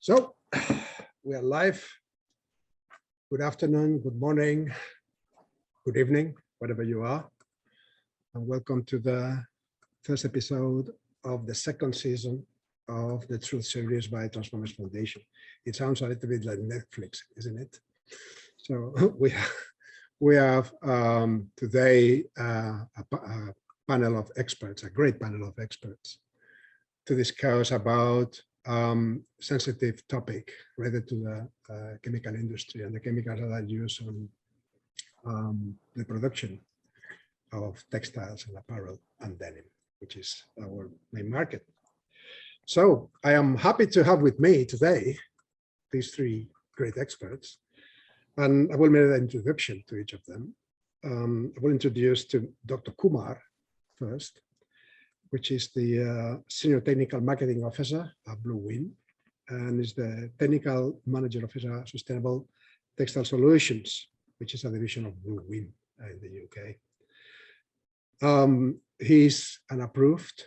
So we are live. Good afternoon, good morning, good evening, whatever you are. And welcome to the first episode of the second season of the Truth series by Transformers Foundation. It sounds a little bit like Netflix, isn't it? So we have today a panel of experts, a great panel of experts, to discuss about sensitive topic related to the chemical industry and the chemicals that are used on the production of textiles and apparel and denim, which is our main market. So I am happy to have with me today these three great experts, and I will make an introduction to each of them. I will introduce to Dr. Kumar first, which is the Senior Technical Marketing Officer at Bluwin, and is the Technical Manager Officer Sustainable Textile Solutions, which is a division of Bluwin in the UK. He's an approved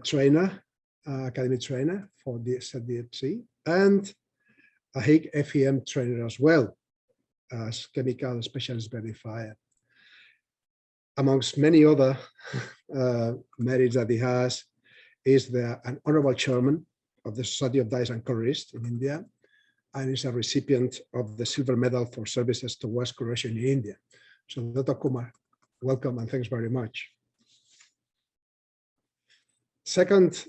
trainer, academy trainer for the ZDHC, and a Hague FEM trainer as well as chemical specialist verifier. Amongst many other merits that he has is an honorable chairman of the Society of Dyes and Colorists in India, and is a recipient of the silver medal for services towards corrosion in India. So Dr. Kumar, welcome and thanks very much. Second,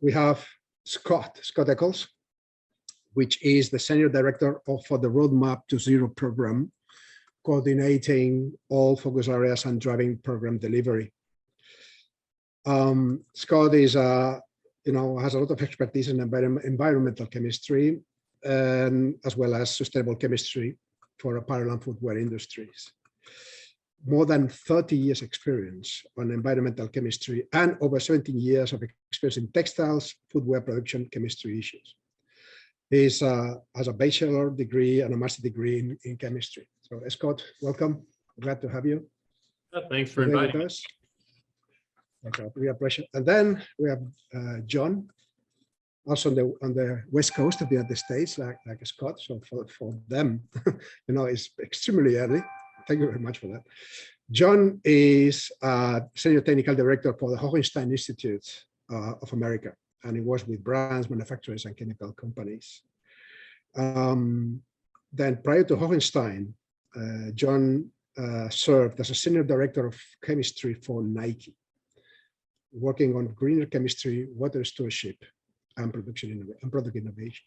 we have Scott Echols, which is the Senior Director for the Roadmap to Zero program, coordinating all focus areas and driving program delivery. Scott is, has a lot of expertise in environmental chemistry, as well as sustainable chemistry for apparel and footwear industries. More than 30 years experience on environmental chemistry and over 17 years of experience in textiles, footwear production, chemistry issues. He has a bachelor degree and a master's degree in chemistry. So Scott, welcome. Glad to have you. Thanks for inviting us. Okay, we have pleasure. And then we have John, also on the West Coast of the United States, like Scott. So for them, it's extremely early. Thank you very much for that. John is Senior Technical Director for the Hohenstein Institute of America, and he works with brands, manufacturers, and chemical companies. Then prior to Hohenstein, John served as a Senior Director of Chemistry for Nike, working on greener chemistry, water stewardship, and product innovation.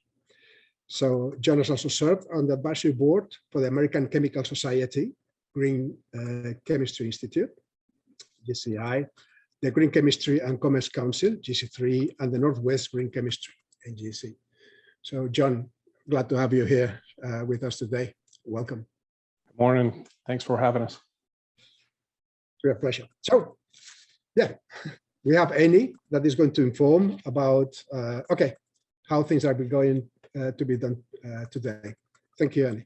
So John has also served on the advisory board for the American Chemical Society Green Chemistry Institute, GCI, the Green Chemistry and Commerce Council, GC3, and the Northwest Green Chemistry, NGC. So John, glad to have you here with us today. Welcome. Good morning. Thanks for having us. It's a pleasure. So, yeah, we have Annie that is going to inform about, how things are going to be done today. Thank you, Annie.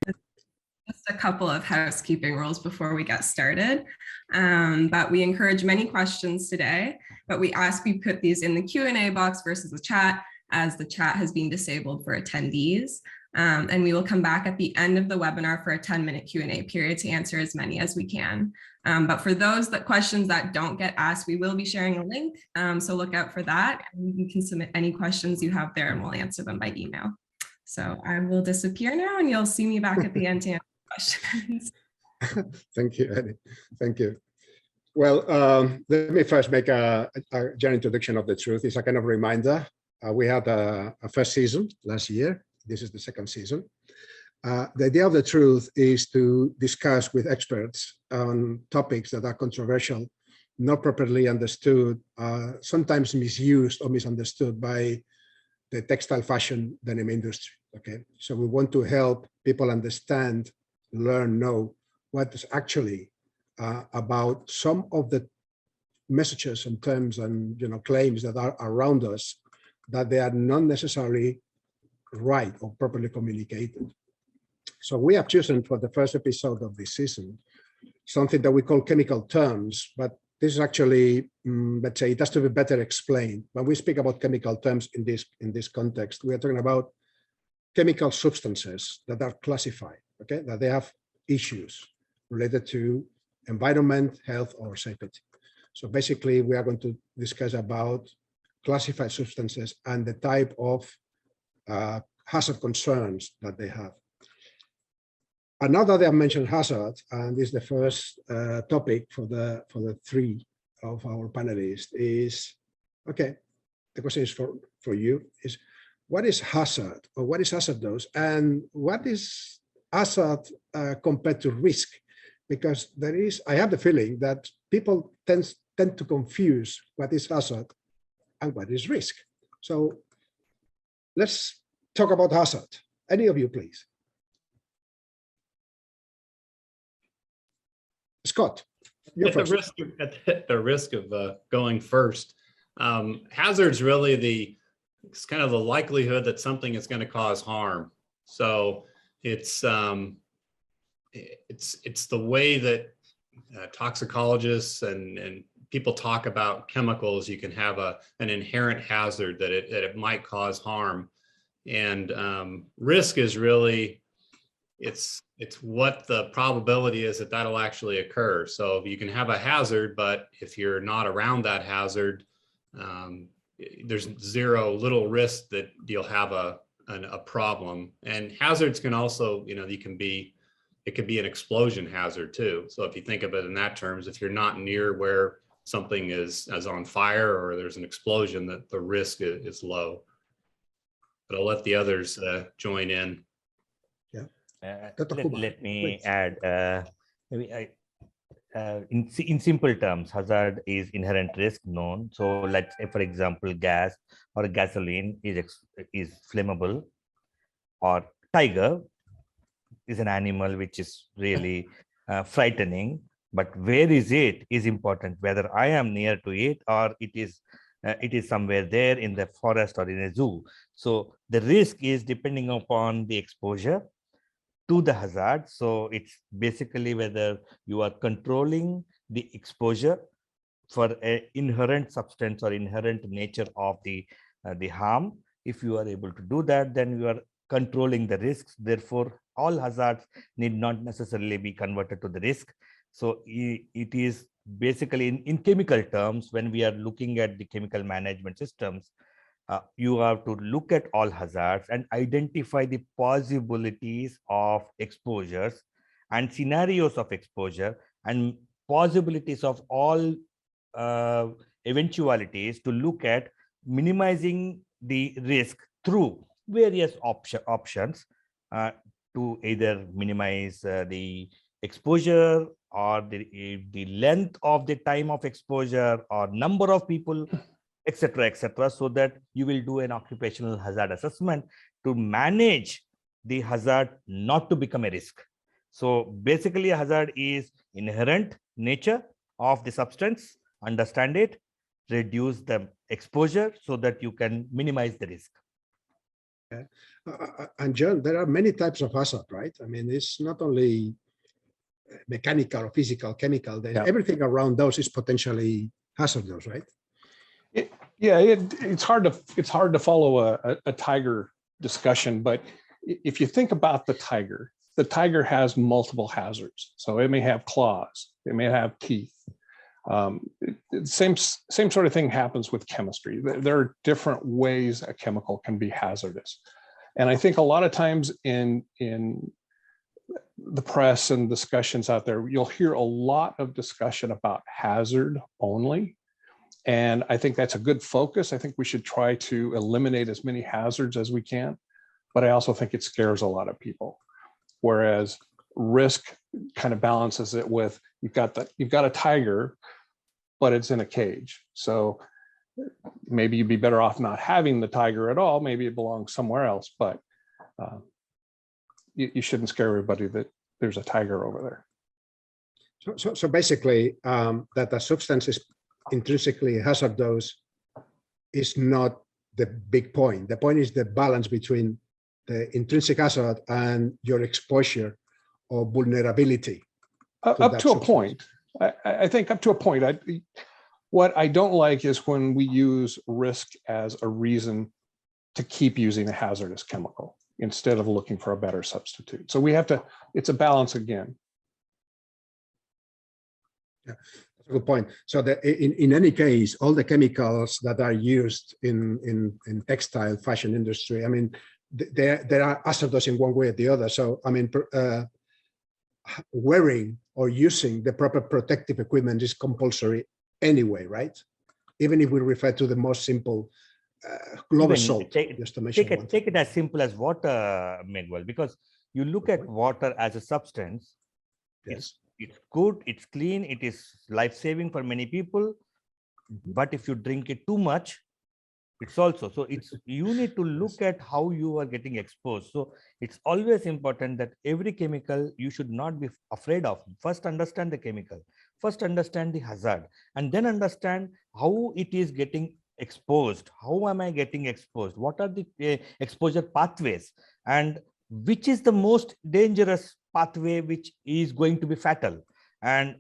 Just a couple of housekeeping rules before we get started. But we encourage many questions today, but we ask you put these in the Q&A box versus the chat, as the chat has been disabled for attendees. And we will come back at the end of the webinar for a 10-minute Q&A period to answer as many as we can. But for those questions that don't get asked, we will be sharing a link. So look out for that. You can submit any questions you have there and we'll answer them by email. So I will disappear now and you'll see me back at the end to answer questions. Thank you, Annie. Thank you. Well, let me first make a general introduction of the Truth. It's a kind of reminder. We had a first season last year. This is the second season. The idea of the Truth is to discuss with experts on topics that are controversial, not properly understood, sometimes misused or misunderstood by the textile fashion denim industry. Okay, so we want to help people understand, learn, know what is actually about some of the messages and terms and claims that are around us, that they are not necessarily right or properly communicated. So we have chosen for the first episode of this season something that we call chemical terms, but this is actually, let's say, it has to be better explained. When we speak about chemical terms in this context, we are talking about chemical substances that are classified, okay, that they have issues related to environment, health, or safety. So basically, we are going to discuss about classified substances and the type of hazard concerns that they have. And now that they have mentioned hazard, and this is the first topic for the three of our panelists, is okay. The question is for you is, what is hazard, or what is hazardous, and what is hazard compared to risk? Because I have the feeling that people tend to confuse what is hazard and what is risk. So let's talk about hazard. Any of you, please. Scott, you're first. At the risk of going first, hazard's really it's kind of the likelihood that something is going to cause harm. So it's the way that toxicologists and people talk about chemicals. You can have an inherent hazard that it might cause harm, and risk is really it's what the probability is that that'll actually occur. So you can have a hazard, but if you're not around that hazard, there's little risk that you'll have a problem. And hazards can also, it could be an explosion hazard too. So if you think of it in that terms, if you're not near where something is on fire or there's an explosion, that the risk is low. But I'll let the others join in. Yeah. Let me add, maybe in simple terms, hazard is inherent risk known. So let's say, for example, gas or gasoline is flammable, or tiger is an animal which is really frightening. But where is it is important, whether I am near to it or it is somewhere there in the forest or in a zoo. So the risk is depending upon the exposure to the hazard. So it's basically whether you are controlling the exposure for an inherent substance or inherent nature of the harm. If you are able to do that, then you are controlling the risks. Therefore, all hazards need not necessarily be converted to the risk. So it is basically in chemical terms, when we are looking at the chemical management systems, you have to look at all hazards and identify the possibilities of exposures and scenarios of exposure and possibilities of all eventualities to look at minimizing the risk through various options to either minimize the exposure or the length of the time of exposure or number of people, etc., so that you will do an occupational hazard assessment to manage the hazard not to become a risk. So basically, a hazard is inherent nature of the substance, understand it, reduce the exposure so that you can minimize the risk. Yeah. And John, there are many types of hazard, right? I mean, it's not only mechanical or physical, chemical. Yeah. Everything around those is potentially hazardous, right? It's hard to follow a tiger discussion, but if you think about the tiger has multiple hazards. So it may have claws, it may have teeth. Same sort of thing happens with chemistry. There are different ways a chemical can be hazardous. And I think a lot of times in the press and discussions out there, you'll hear a lot of discussion about hazard only. And I think that's a good focus. I think we should try to eliminate as many hazards as we can, but I also think it scares a lot of people. Whereas risk kind of balances it with, you've got a tiger, but it's in a cage. So maybe you'd be better off not having the tiger at all. Maybe it belongs somewhere else, but you shouldn't scare everybody that there's a tiger over there. So basically, that the substance is intrinsically hazardous is not the big point. The point is the balance between the intrinsic hazard and your exposure or vulnerability. Up to a point. I think up to a point. What I don't like is when we use risk as a reason to keep using a hazardous chemical. instead of looking for a better substitute. So we have to, it's a balance again. Yeah, that's a good point. So that in any case, all the chemicals that are used in textile fashion industry, I mean, there are hazardous in one way or the other. So, I mean, wearing or using the proper protective equipment is compulsory anyway, right? Even if we refer to the most simple glove assault, just to mention one. Take it as simple as water, Miguel, because you look at water as a substance. Yes. It's good, it's clean, it is life-saving for many people. But if you drink it too much, it's also, so it's, you need to look at how you are getting exposed. So it's always important that every chemical you should not be afraid of. First understand the chemical, first understand the hazard, and then understand how it is getting exposed. How am I getting exposed? What are the exposure pathways, and which is the most dangerous pathway which is going to be fatal? And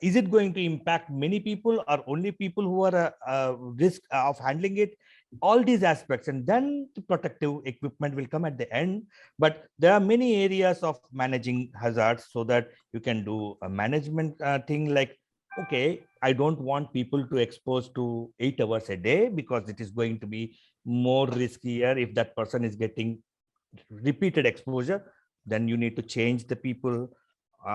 is it going to impact many people or only people who are a risk of handling it? All these aspects, and then the protective equipment will come at the end. But there are many areas of managing hazards, so that you can do a management thing like, okay, I don't want people to expose to 8 hours a day, because it is going to be more riskier if that person is getting repeated exposure. Then you need to change the people,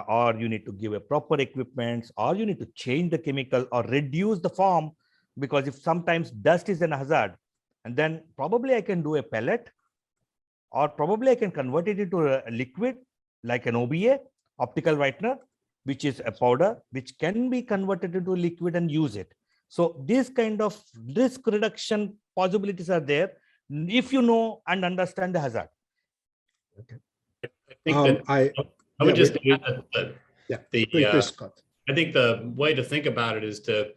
or you need to give a proper equipment, or you need to change the chemical or reduce the form, because if sometimes dust is an hazard, and then probably I can do a pellet, or probably I can convert it into a liquid like an OBA, optical whitener, which is a powder which can be converted into a liquid and use it. So this kind of risk reduction possibilities are there if you know and understand the hazard. Okay. I think that I would just add that please, Scott. I think the way to think about it is to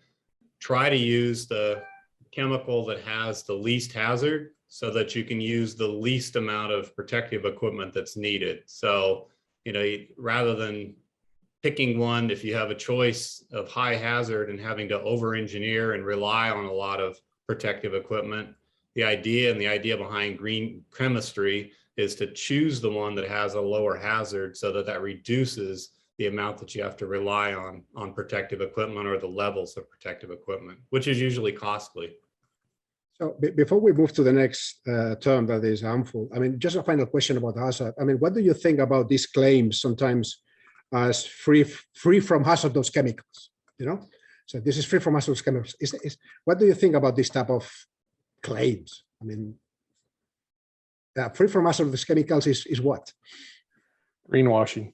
try to use the chemical that has the least hazard, so that you can use the least amount of protective equipment that's needed. So, you know, rather than picking one, if you have a choice of high hazard and having to over-engineer and rely on a lot of protective equipment, the idea behind green chemistry is to choose the one that has a lower hazard, so that reduces the amount that you have to rely on protective equipment, or the levels of protective equipment, which is usually costly. So before we move to the next term that is harmful, I mean, just a final question about hazard. I mean, what do you think about these claims sometimes as free from hazardous chemicals? You know, so this is free from hazardous chemicals. What do you think about this type of claims? I mean, free from hazardous chemicals is what? Greenwashing.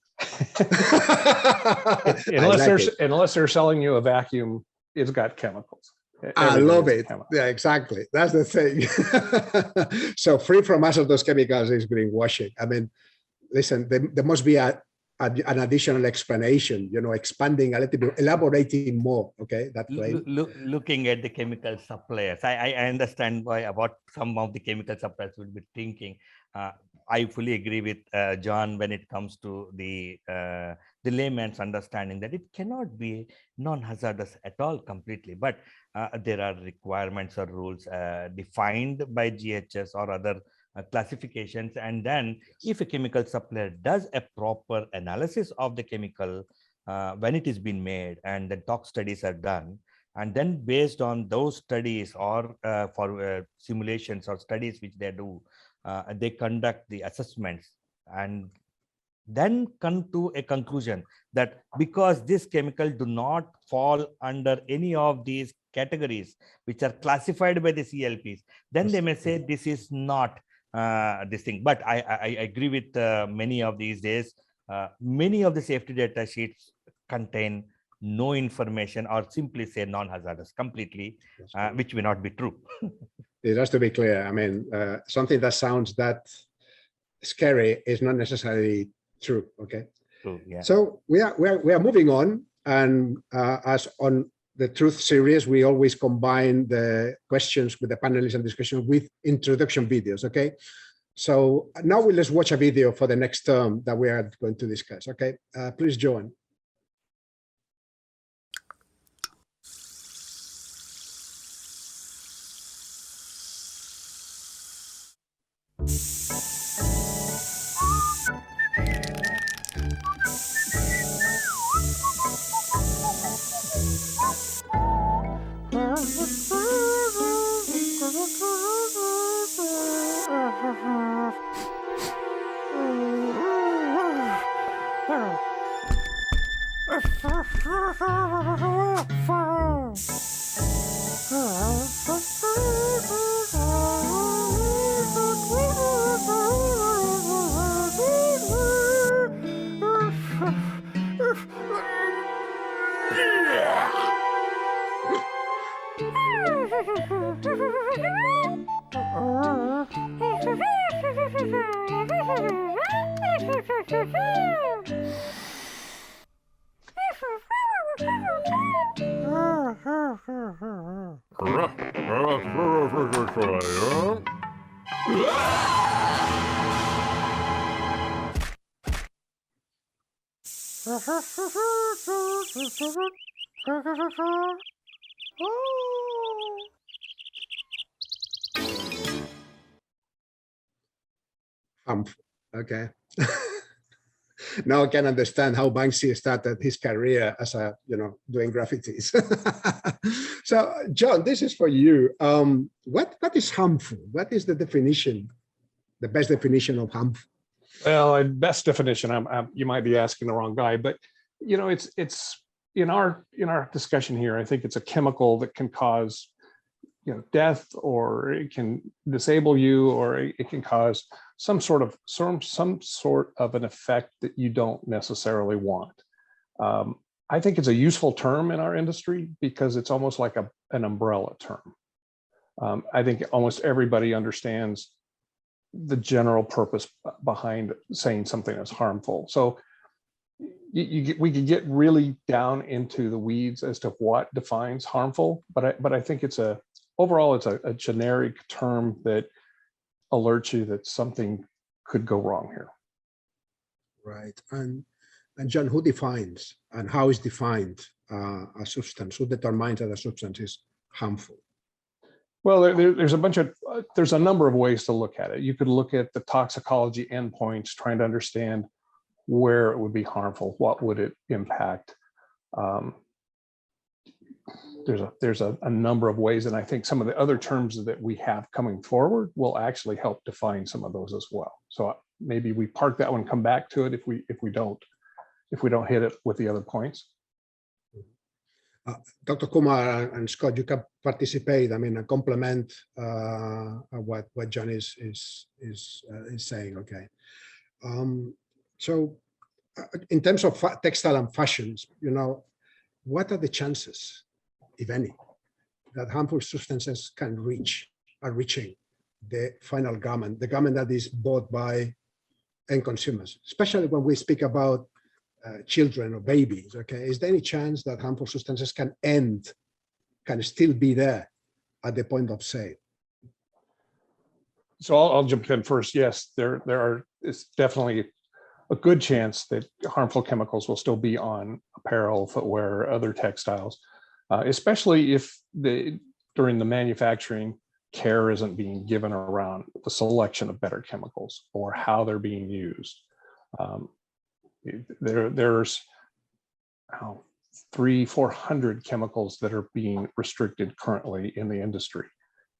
Unless they're selling you a vacuum, it's got chemicals. I love it. Yeah, exactly. That's the thing. So free from hazardous chemicals is greenwashing. I mean, listen, there must be an additional explanation, you know, expanding a little bit, elaborating more, okay, that claim. Looking at the chemical suppliers, I understand what some of the chemical suppliers would be thinking. I fully agree with John when it comes to the layman's understanding that it cannot be non-hazardous at all completely, but there are requirements or rules defined by GHS or other classifications. And then if a chemical supplier does a proper analysis of the chemical when it is being made, and the tox studies are done, and then based on those studies, or for simulations or studies which they do, they conduct the assessments, and then come to a conclusion that because this chemical do not fall under any of these categories which are classified by the CLPs, then they may say this is not this thing. But I agree with many of these days, many of the safety data sheets contain no information, or simply say non-hazardous completely, which may not be true. It has to be clear. I mean, something that sounds that scary is not necessarily true. Okay. True, yeah. So we are moving on, and as on the Truth series, we always combine the questions with the panelists and discussion with introduction videos. Okay. So now let's watch a video for the next term that we are going to discuss. Okay. Please join. Harmful. Okay. Now I can understand how Banksy started his career as a, doing graffitis. So, John, this is for you. What is harmful? What is the definition, the best definition of harmful? Well, best definition, you might be asking the wrong guy, but it's in our discussion here, I think it's a chemical that can cause death, or it can disable you, or it can cause some sort of an effect that you don't necessarily want. I think it's a useful term in our industry because it's almost like an umbrella term. I think almost everybody understands the general purpose behind saying something is harmful. So we could get really down into the weeds as to what defines harmful, but I think overall it's a generic term that alerts you that something could go wrong here. Right. And John, who defines and how is defined a substance? Who determines that a substance is harmful? Well, there's a number of ways to look at it. You could look at the toxicology endpoints, trying to understand where it would be harmful, what would it impact. There's a number of ways, and I think some of the other terms that we have coming forward will actually help define some of those as well. So maybe we park that one, come back to it if we don't hit it with the other points. Dr. Kumar and Scott, you can participate. I mean, and complement what John is saying. Okay. So, in terms of textile and fashions, what are the chances, if any, that harmful substances are reaching the final garment, the garment that is bought by end consumers, especially when we speak about children or babies? Okay, is there any chance that harmful substances can still be there at the point of sale? So I'll jump in first. Yes, it's definitely a good chance that harmful chemicals will still be on apparel, footwear, other textiles, especially if during the manufacturing, care isn't being given around the selection of better chemicals or how they're being used. There's 300-400 chemicals that are being restricted currently in the industry,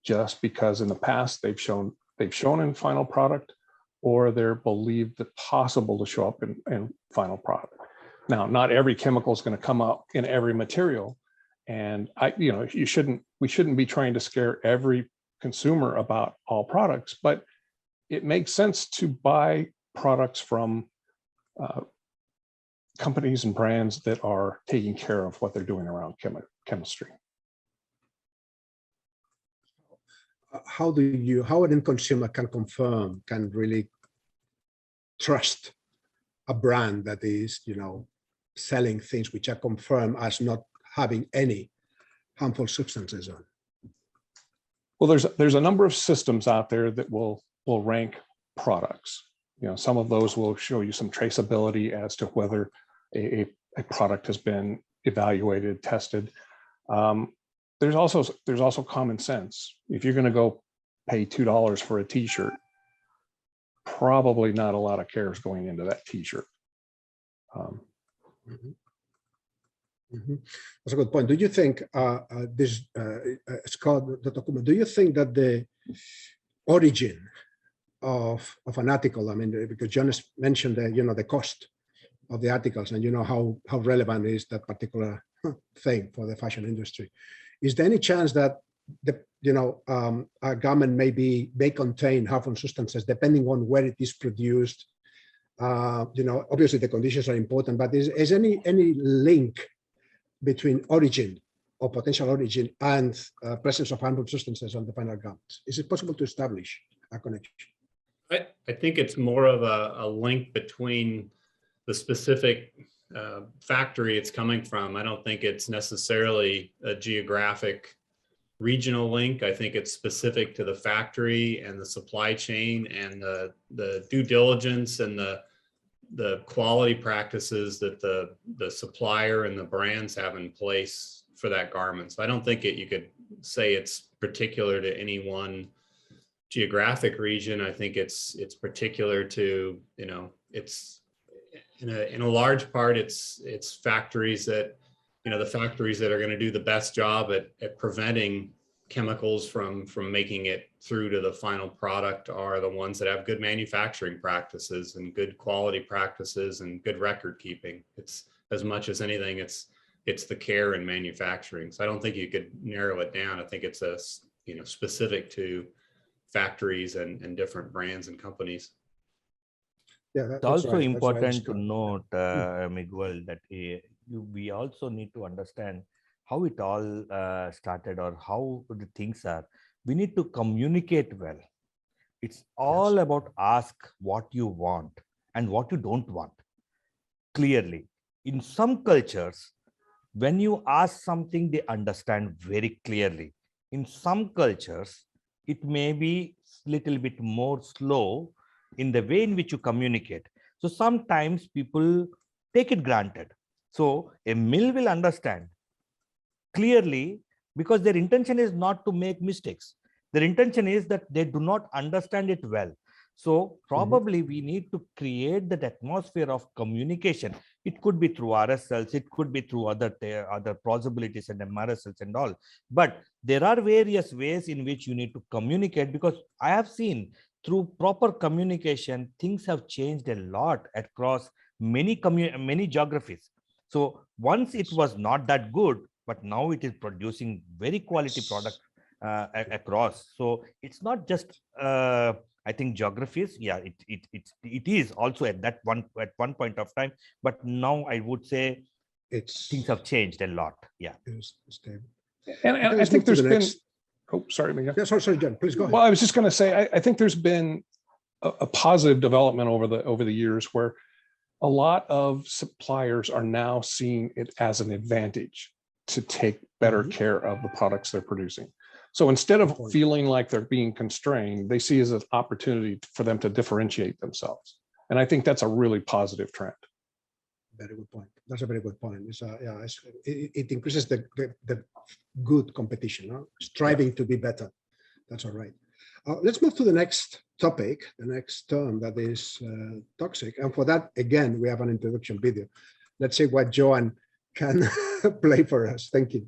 just because in the past they've shown in final product, or they're believed possible to show up in final product. Now, not every chemical is going to come out in every material, and we shouldn't be trying to scare every consumer about all products, but it makes sense to buy products from companies and brands that are taking care of what they're doing around chemistry. How an end consumer can really trust a brand that is, selling things which are confirmed as not having any harmful substances on? Well, there's a number of systems out there that will rank products. Some of those will show you some traceability as to whether a product has been evaluated, tested. There's also common sense. If you're going to go pay $2 for a t-shirt, probably not a lot of care is going into that t-shirt. That's a good point. Do you think, Scott, Dr. Kumar, do you think that the origin of an article, I mean, because Jonas mentioned the cost of the articles, and how relevant is that particular thing for the fashion industry. Is there any chance that a garment may contain harmful substances depending on where it is produced? Obviously the conditions are important, but is any link between origin or potential origin and presence of harmful substances on the final garments? Is it possible to establish a connection? I think it's more of a link between the specific factory it's coming from. I don't think it's necessarily a geographic regional link. I think it's specific to the factory and the supply chain and the due diligence and the quality practices that the supplier and the brands have in place for that garment. So I don't think you could say it's particular to any one geographic region. I think it's particular to, it's in a large part, it's factories that, the factories that are going to do the best job at preventing chemicals from making it through to the final product are the ones that have good manufacturing practices and good quality practices and good record keeping. It's as much as anything, it's the care in manufacturing. So I don't think you could narrow it down. I think it's specific to factories and different brands and companies. Yeah, It's also right. important to note, Miguel, that we also need to understand how it all started or how the things are. We need to communicate well. It's all about ask what you want and what you don't want clearly. In some cultures, when you ask something, they understand very clearly. In some cultures, it may be a little bit more slow in the way in which you communicate. So sometimes people take it granted. So a mill will understand clearly because their intention is not to make mistakes. Their intention is that they do not understand it well. So probably we need to create that atmosphere of communication. It could be through RSLs, it could be through other plausibilities and MRSLs and all. But there are various ways in which you need to communicate, because I have seen through proper communication, things have changed a lot across many geographies. So once it was not that good, but now it is producing very quality product across. So it's not just I think geographies. Yeah, it is also at one point of time. But now I would say things have changed a lot. Yeah. And I think there's been. Oh, sorry, Miguel. Yeah, sorry, John. Please go ahead. Well, I was just going to say, I think there's been a positive development over the years where a lot of suppliers are now seeing it as an advantage to take better care of the products they're producing. So instead of feeling like they're being constrained, they see it as an opportunity for them to differentiate themselves. And I think that's a really positive trend. Very good point. That's a very good point. It increases the good competition, striving to be better. That's all right. Let's move to the next topic, the next term, that is toxic. And for that, again, we have an introduction video. Let's see what Joan can play for us. Thank you.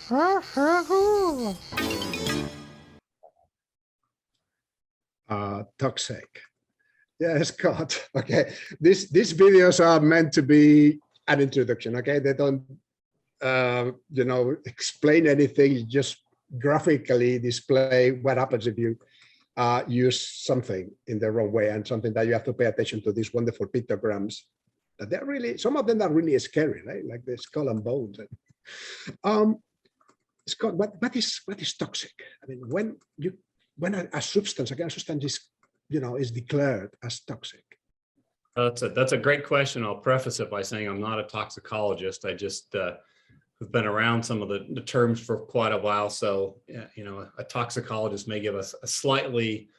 Toxic. Yeah, Scott. Okay, these videos are meant to be an introduction. Okay, they don't, explain anything. You just graphically display what happens if you use something in the wrong way, and something that you have to pay attention to. These wonderful pictograms. That they're really, some of them are really scary, right? Like the skull and bones. Scott, what is toxic? I mean, when a substance, again, a substance is, is declared as toxic. That's a great question. I'll preface it by saying I'm not a toxicologist. I just have been around some of the terms for quite a while. So, a toxicologist may give us a slightly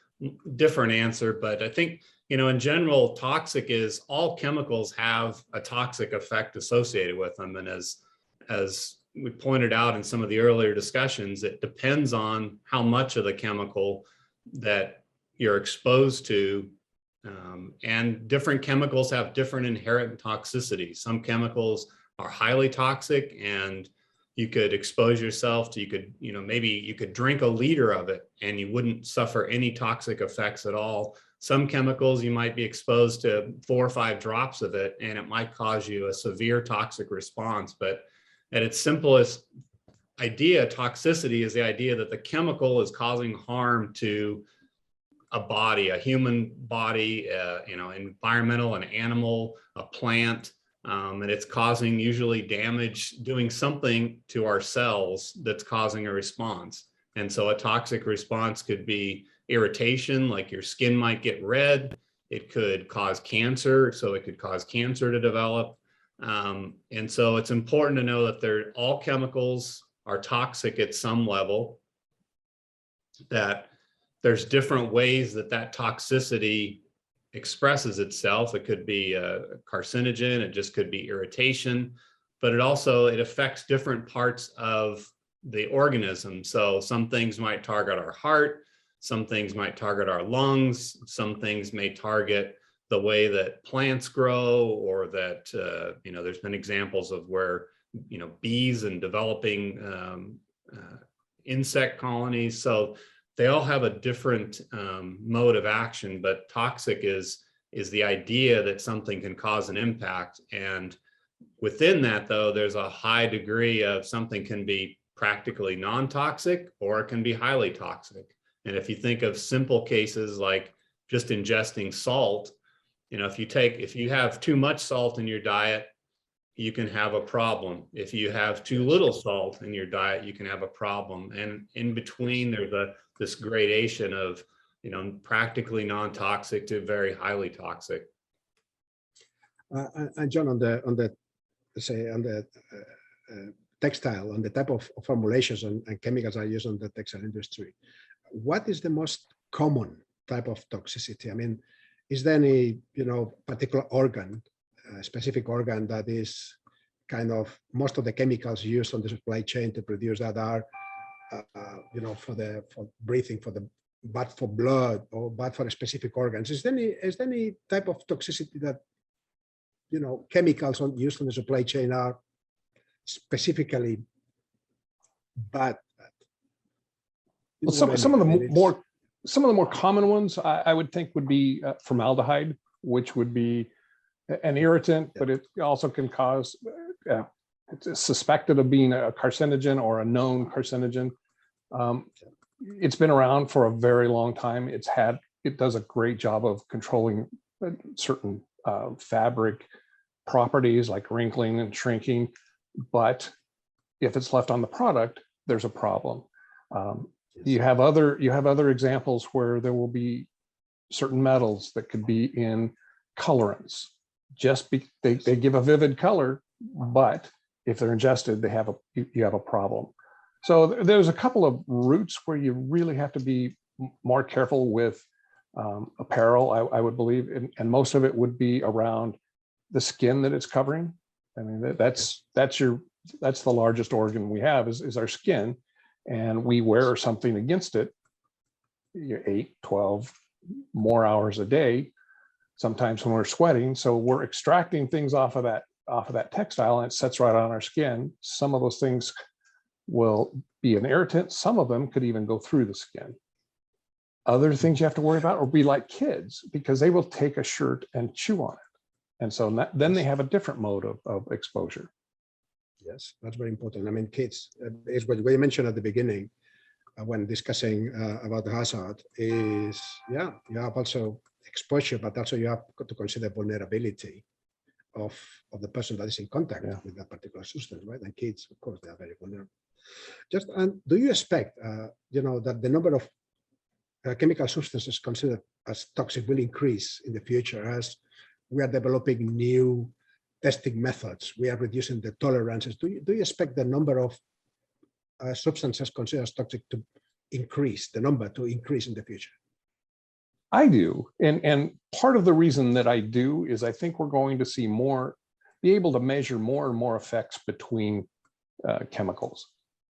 different answer, but I think, in general, toxic is all chemicals have a toxic effect associated with them. And as we pointed out in some of the earlier discussions, it depends on how much of the chemical that you're exposed to. And different chemicals have different inherent toxicity. Some chemicals are highly toxic, and you could expose yourself to, maybe you could drink a liter of it and you wouldn't suffer any toxic effects at all. Some chemicals, you might be exposed to 4 or 5 drops of it, and it might cause you a severe toxic response. But at its simplest idea, toxicity is the idea that the chemical is causing harm to a body, a human body, environmental, an animal, a plant, and it's causing usually damage, doing something to our cells that's causing a response. And so a toxic response could be irritation, like your skin might get red. It could cause cancer, so it could cause cancer to develop. And so it's important to know that all chemicals are toxic at some level, that there's different ways that toxicity expresses itself. It could be a carcinogen, it just could be irritation, but it affects different parts of the organism. So some things might target our heart, some things might target our lungs, some things may target the way that plants grow, or that, there's been examples of where, bees and developing insect colonies. So they all have a different mode of action, but toxic is the idea that something can cause an impact. And within that, though, there's a high degree of something can be practically non-toxic, or it can be highly toxic. And if you think of simple cases like just ingesting salt, if you have too much salt in your diet, you can have a problem. If you have too little salt in your diet, you can have a problem. And in between, there's this gradation of, practically non-toxic to very highly toxic. And John, on the textile, on the type of formulations and chemicals are used on the textile industry, what is the most common type of toxicity? I mean, is there any, particular organ, specific organ that is kind of most of the chemicals used on the supply chain to produce that are, for breathing, bad for blood or bad for specific organs? Is there any type of toxicity that, chemicals used on the supply chain are specifically bad? Well, some of the more common ones I would think would be formaldehyde, which would be an irritant, but it also can cause, it's suspected of being a carcinogen or a known carcinogen. It's been around for a very long time. It does a great job of controlling certain fabric properties like wrinkling and shrinking, but if it's left on the product, there's a problem. You have other examples where there will be certain metals that could be in colorants. They give a vivid color, but if they're ingested, you have a problem. So there's a couple of routes where you really have to be more careful with apparel, I would believe, and most of it would be around the skin that it's covering. I mean, that's the largest organ we have is our skin, and we wear something against it 8, 12 more hours a day, sometimes when we're sweating. So we're extracting things off of that textile, and it sets right on our skin. Some of those things will be an irritant. Some of them could even go through the skin. Other things you have to worry about will be like kids, because they will take a shirt and chew on it. And so then they have a different mode of exposure. Yes, that's very important. I mean, kids, is what we mentioned at the beginning when discussing about the hazard is, yeah, you have also exposure, but also you have to consider vulnerability of the person that is in contact with that particular substance, right? And kids, of course, they are very vulnerable. Just, and do you expect, that the number of chemical substances considered as toxic will increase in the future as we are developing new testing methods? We are reducing the tolerances. Do you expect the number of substances considered as toxic to increase, the number to increase in the future? I do. And part of the reason that I do is I think we're going to see be able to measure more and more effects between chemicals.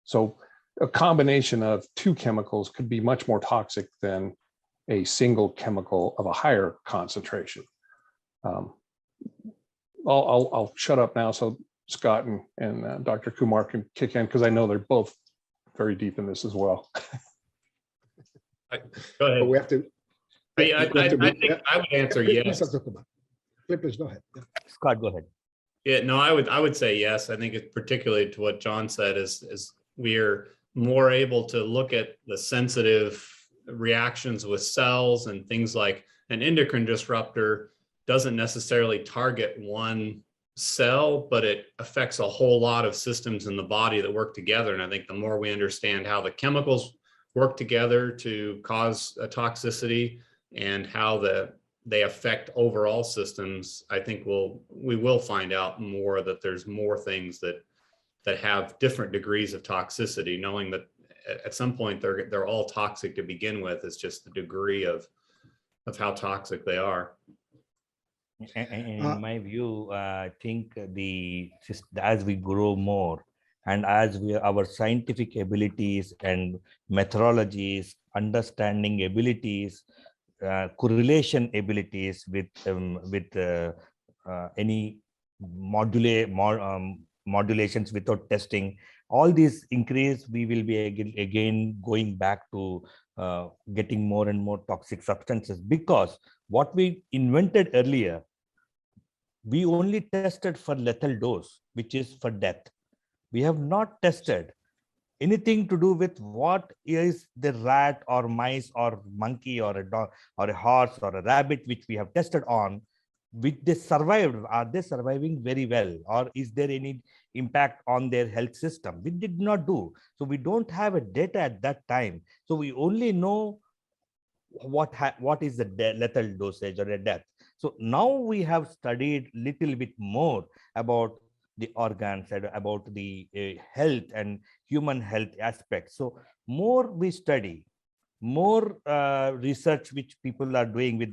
So a combination of two chemicals could be much more toxic than a single chemical of a higher concentration. I'll shut up now so Scott and Dr. Kumar can kick in, because I know they're both very deep in this as well. Go ahead. But we have to. I think I would answer yes. Please go ahead. Yeah. Scott, go ahead. Yeah, no, I would say yes. I think it's particularly to what John said is we're more able to look at the sensitive reactions with cells and things like an endocrine disruptor doesn't necessarily target one cell, but it affects a whole lot of systems in the body that work together. And I think the more we understand how the chemicals work together to cause a toxicity and how they affect overall systems, I think we will find out more that there's more things that have different degrees of toxicity, knowing that at some point they're all toxic to begin with. It's just the degree of how toxic they are. In my view, I think as we grow more and as our scientific abilities and methodologies, understanding abilities, correlation abilities with any modulations without testing, all these increase, we will be again going back to getting more and more toxic substances, because what we invented earlier, we only tested for lethal dose, which is for death. We have not tested anything to do with what is the rat or mice or monkey or a dog or a horse or a rabbit, which we have tested on, which they survived. Are they surviving very well? Or is there any impact on their health system? We did not do. So we don't have a data at that time. So we only know what is the lethal dosage or a death. So now we have studied little bit more about the organs and about the health and human health aspects. So more we study, more research which people are doing with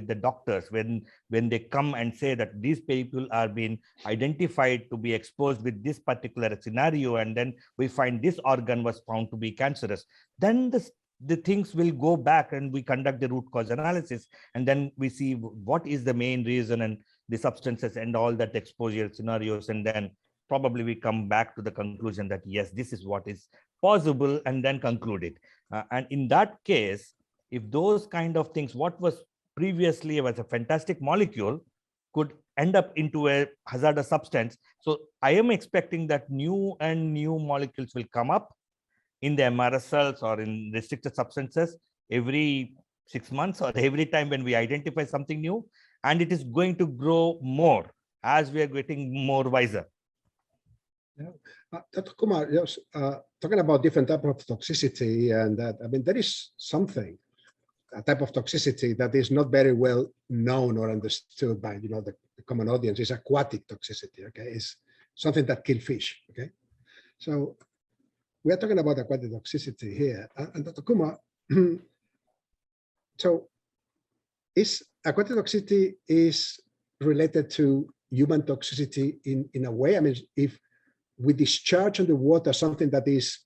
the doctors when they come and say that these people are being identified to be exposed with this particular scenario, and then we find this organ was found to be cancerous, then the things will go back and we conduct the root cause analysis, and then we see what is the main reason and the substances and all that exposure scenarios, and then probably we come back to the conclusion that yes, this is what is possible, and then conclude it. And in that case, if those kind of things, what was previously was a fantastic molecule could end up into a hazardous substance. So I am expecting that new molecules will come up in the MRSLs or in restricted substances every 6 months or every time when we identify something new, and it is going to grow more as we are getting more wiser. Yeah. Dr. Kumar, yes, talking about different types of toxicity, and that, I mean, there is something, a type of toxicity that is not very well known or understood by the common audience, is aquatic toxicity. Okay, it's something that kills fish. Okay, so we are talking about aquatic toxicity here, and Dr. Kumar, so is aquatic toxicity is related to human toxicity in a way? I mean, if we discharge on the water something that is,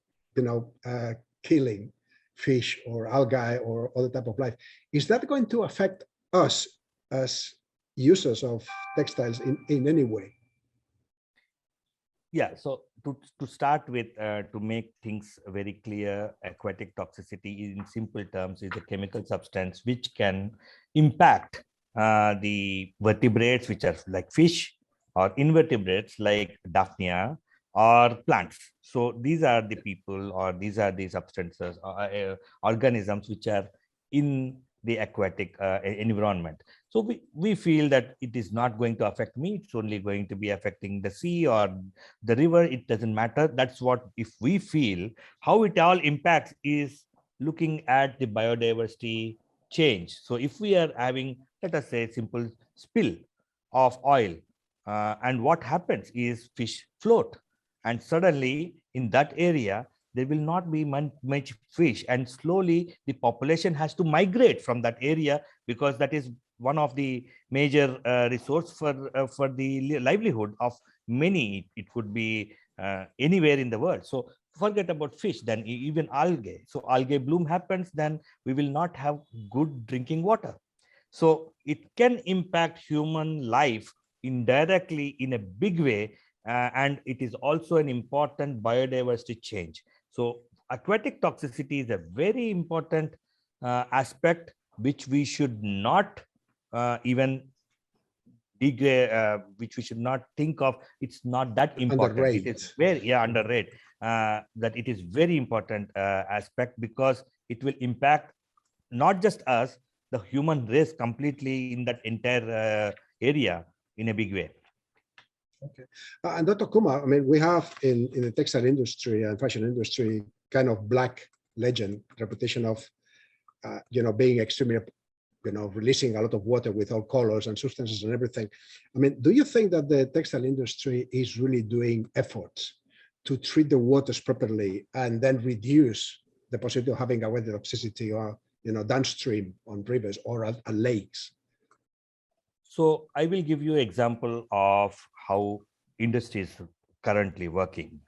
killing fish or algae or other type of life, is that going to affect us as users of textiles in any way? Yeah, so to start with, to make things very clear, aquatic toxicity in simple terms is a chemical substance which can impact the vertebrates, which are like fish, or invertebrates like Daphnia, or plants. So these are the people, or these are the substances, organisms which are in the aquatic environment. So we feel that it is not going to affect me. It's only going to be affecting the sea or the river. It doesn't matter. That's what, if we feel how it all impacts is looking at the biodiversity change. So if we are having, let us say, simple spill of oil, and what happens is fish float, and suddenly in that area, there will not be much fish, and slowly the population has to migrate from that area, because that is one of the major resource for the livelihood of many. It could be anywhere in the world. So forget about fish, then even algae. So algae bloom happens, then we will not have good drinking water. So it can impact human life indirectly in a big way, and it is also an important biodiversity change. So aquatic toxicity is a very important aspect which we should not even which we should not think of. It's not that important. Underrated. It is very underrated. That it is very important aspect, because it will impact not just us, the human race completely in that entire area in a big way. Okay. And Dr. Kumar, I mean, we have in the textile industry and fashion industry kind of black legend, reputation of, being extremely, releasing a lot of water with all colors and substances and everything. I mean, do you think that the textile industry is really doing efforts to treat the waters properly and then reduce the possibility of having aquatic toxicity or, downstream on rivers or at lakes? So I will give you an example of how industry is currently working.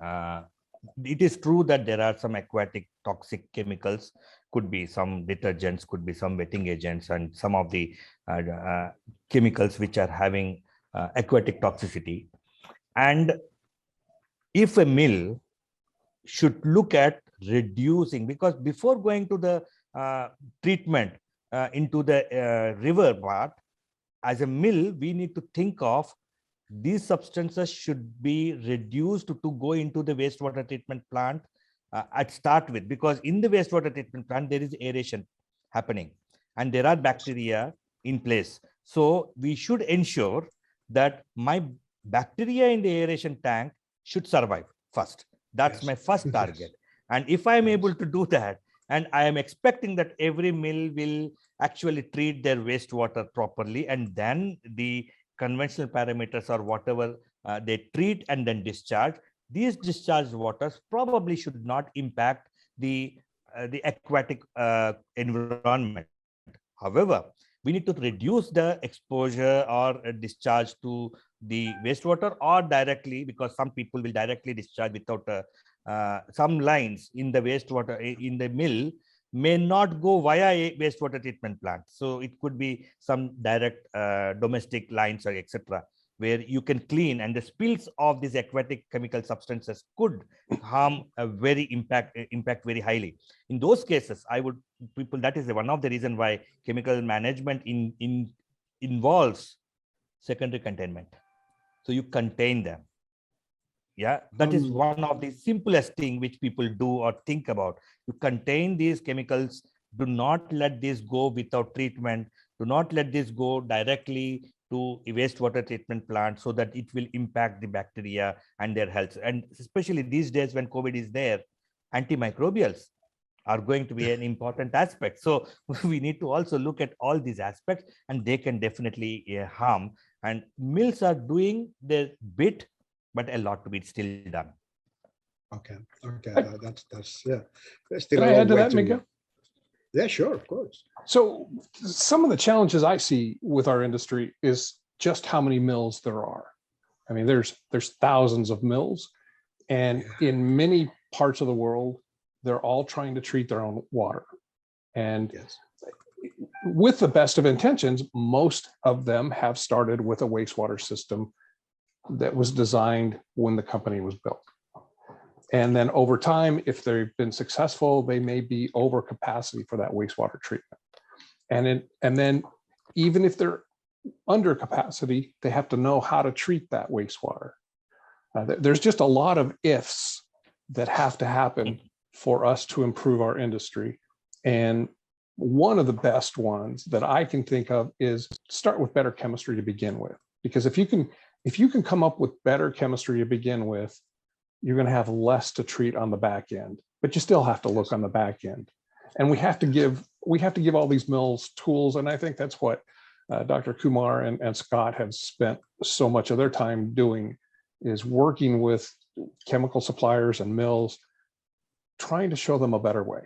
It is true that there are some aquatic toxic chemicals, could be some detergents, could be some wetting agents, and some of the chemicals which are having aquatic toxicity. And if a mill should look at reducing, because before going to the treatment into the river part, as a mill, we need to think of these substances should be reduced to go into the wastewater treatment plant at start with, because in the wastewater treatment plant, there is aeration happening and there are bacteria in place. So we should ensure that my bacteria in the aeration tank should survive first. That's my first target. And if I am able to do that, and I am expecting that every mill will actually treat their wastewater properly, and then the conventional parameters or whatever they treat and then discharge, these discharged waters probably should not impact the aquatic environment. However, we need to reduce the exposure or discharge to the wastewater, or directly, because some people will directly discharge without some lines in the wastewater in the mill may not go via a wastewater treatment plant. So it could be some direct domestic lines or etc., where you can clean, and the spills of these aquatic chemical substances could harm a very impact very highly. In those cases, that is one of the reason why chemical management involves secondary containment. So you contain them. Yeah, that is one of the simplest thing which people do or think about. You contain these chemicals. Do not let this go without treatment. Do not let this go directly to a wastewater treatment plant, so that it will impact the bacteria and their health. And especially these days when COVID is there, antimicrobials are going to be an important aspect. So we need to also look at all these aspects, and they can definitely harm. And mills are doing their bit, but a lot to be still done. Okay. That's yeah. Can I add to that, Mika? Yeah, sure, of course. So some of the challenges I see with our industry is just how many mills there are. I mean, there's thousands of mills, and in many parts of the world, they're all trying to treat their own water. And with the best of intentions, most of them have started with a wastewater system that was designed when the company was built. And then over time, if they've been successful, they may be over capacity for that wastewater treatment. And then even if they're under capacity, they have to know how to treat that wastewater. There's just a lot of ifs that have to happen for us to improve our industry. And one of the best ones that I can think of is start with better chemistry to begin with. Because if you can come up with better chemistry to begin with, you're going to have less to treat on the back end, but you still have to look on the back end. And we have to give all these mills tools. And I think that's what Dr. Kumar and Scott have spent so much of their time doing, is working with chemical suppliers and mills, trying to show them a better way,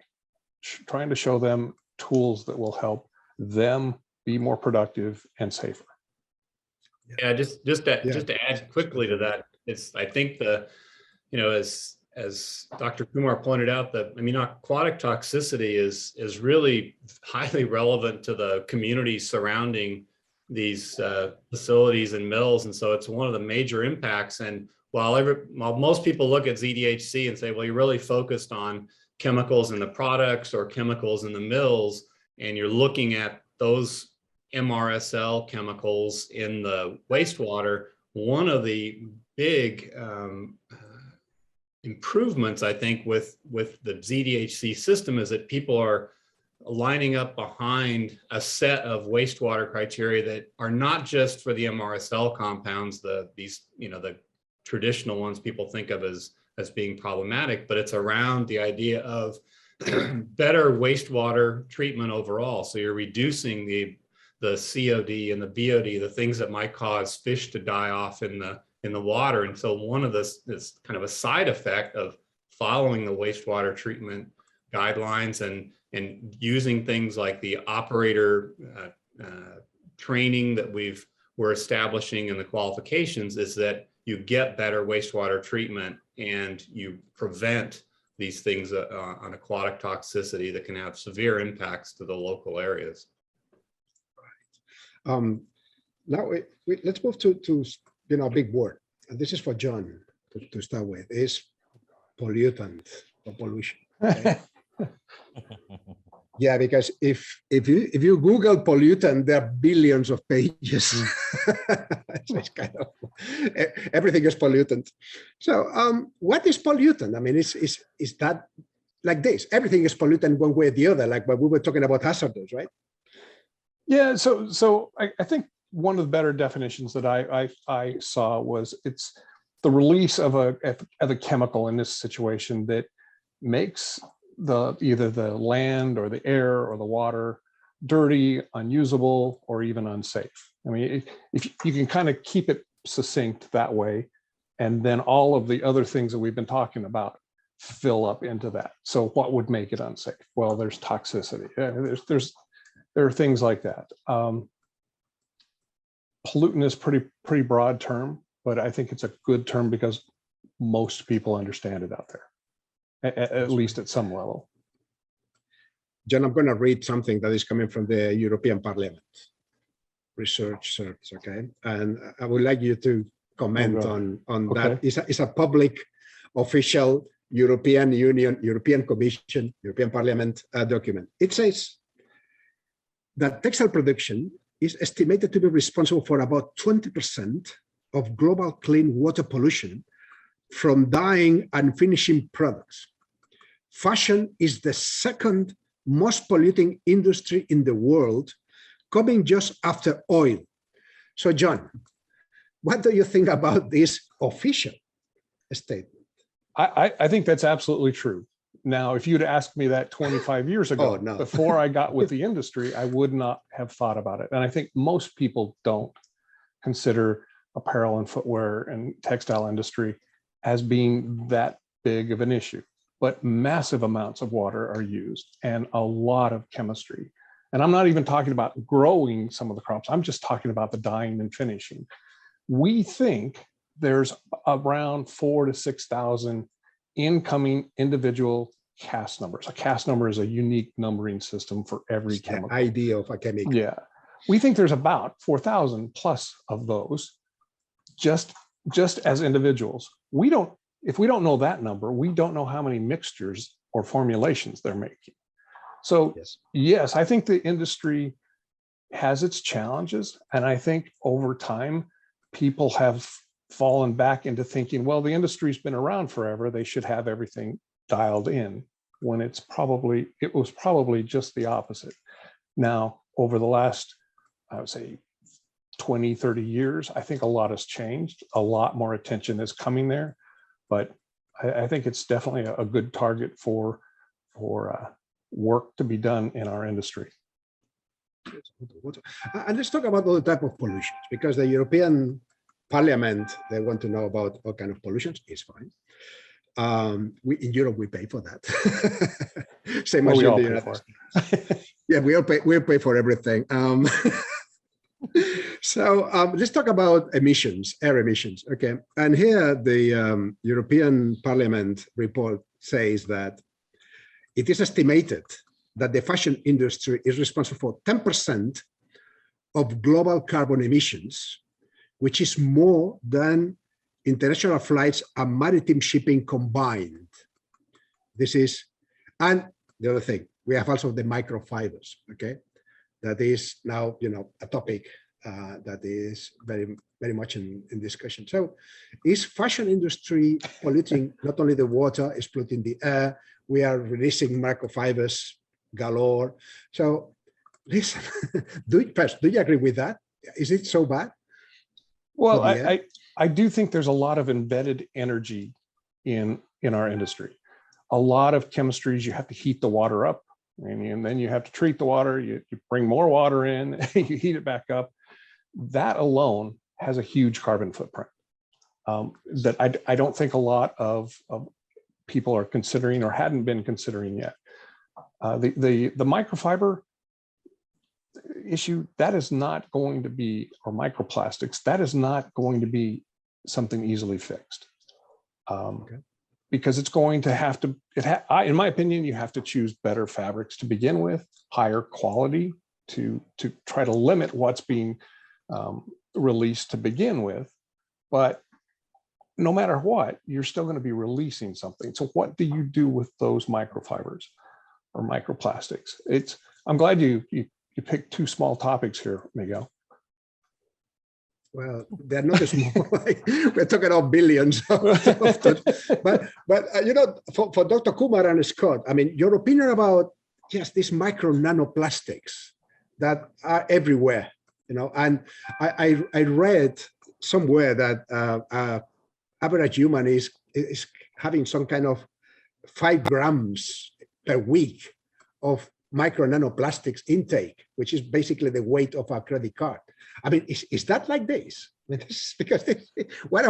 trying to show them tools that will help them be more productive and safer. Yeah, just to add quickly to that, I think as Dr. Kumar pointed out, aquatic toxicity is really highly relevant to the community surrounding these facilities and mills. And so it's one of the major impacts. And while most people look at ZDHC and say, well, you're really focused on chemicals in the products or chemicals in the mills, and you're looking at those MRSL chemicals in the wastewater, one of the big improvements, I think, with the ZDHC system is that people are lining up behind a set of wastewater criteria that are not just for the MRSL compounds, the traditional ones people think of as being problematic, but it's around the idea of better wastewater treatment overall. So you're reducing the COD and the BOD, the things that might cause fish to die off in the water. And so one of this kind of a side effect of following the wastewater treatment guidelines and using things like the operator training that we're establishing in the qualifications is that you get better wastewater treatment and you prevent these things on aquatic toxicity that can have severe impacts to the local areas. Right. Now let's move to a big word, and this is for John to start with, is pollutant or pollution. Okay? Yeah, because if you Google pollutant, there are billions of pages. It's kind of everything is pollutant. So what is pollutant? I mean, is that like this? Everything is pollutant one way or the other, like when we were talking about hazardous, right? Yeah. So I think one of the better definitions that I saw was it's the release of a chemical in this situation that makes either the land or the air or the water dirty, unusable, or even unsafe. I mean, if you can kind of keep it succinct that way, and then all of the other things that we've been talking about fill up into that. So what would make it unsafe? Well, there's toxicity. There are things like that. Pollutant is pretty broad term, but I think it's a good term because most people understand it out there. At least at some level. John, I'm going to read something that is coming from the European Parliament research service, okay? And I would like you to comment on that. It's a public, official European Union, European Commission, European Parliament document. It says that textile production is estimated to be responsible for about 20% of global clean water pollution from dyeing and finishing products. Fashion is the second most polluting industry in the world, coming just after oil. So, John, what do you think about this official statement? I think that's absolutely true. Now, if you'd asked me that 25 years ago, before I got with the industry, I would not have thought about it. And I think most people don't consider apparel and footwear and textile industry as being that big of an issue. But massive amounts of water are used and a lot of chemistry. And I'm not even talking about growing some of the crops. I'm just talking about the dyeing and finishing. We think there's around 4,000 to 6,000 incoming individual CAS numbers. A CAS number is a unique numbering system for every chemical. The idea of a chemical. Yeah. We think there's about 4,000 plus of those just just as individuals, if we don't know that number, we don't know how many mixtures or formulations they're making. So yes, I think the industry has its challenges. And I think over time, people have fallen back into thinking, well, the industry's been around forever, they should have everything dialed in, when it was probably just the opposite. Now, over the last, I would say, 20, 30 years, I think a lot has changed. A lot more attention is coming there, but I think it's definitely a good target for work to be done in our industry. And let's talk about other type of pollutions, because the European Parliament, they want to know about all kind of pollutions. It's fine. In Europe, we pay for that. Same as in the United States. Yeah, we pay for everything. So let's talk about emissions, air emissions. Okay, and here the European Parliament report says that it is estimated that the fashion industry is responsible for 10% of global carbon emissions, which is more than international flights and maritime shipping combined. This is, and the other thing, we have also the microfibers, okay? That is now, a topic that is very, very much in discussion. So is fashion industry polluting not only the water, it's polluting the air, we are releasing microfibers galore. So listen, do you agree with that? Is it so bad? Well, I do think there's a lot of embedded energy in our industry. A lot of chemistries, you have to heat the water up, and then you have to treat the water, you bring more water in, you heat it back up. That alone has a huge carbon footprint that I don't think a lot of people are considering or hadn't been considering yet. The microfiber issue, that is not going to be, or microplastics, that is not going to be something easily fixed. Okay. Because it's going to have to, in my opinion, you have to choose better fabrics to begin with, higher quality to try to limit what's being released to begin with. But no matter what, you're still going to be releasing something. So what do you do with those microfibers or microplastics? I'm glad you picked two small topics here, Miguel. Well, they're not small. We're talking about billions. But for Dr. Kumar and Scott, I mean, your opinion about these micro nanoplastics that are everywhere, and I read somewhere that average human is having some kind of 5 grams per week of micro nanoplastics intake, which is basically the weight of a credit card. I mean, is that like this? I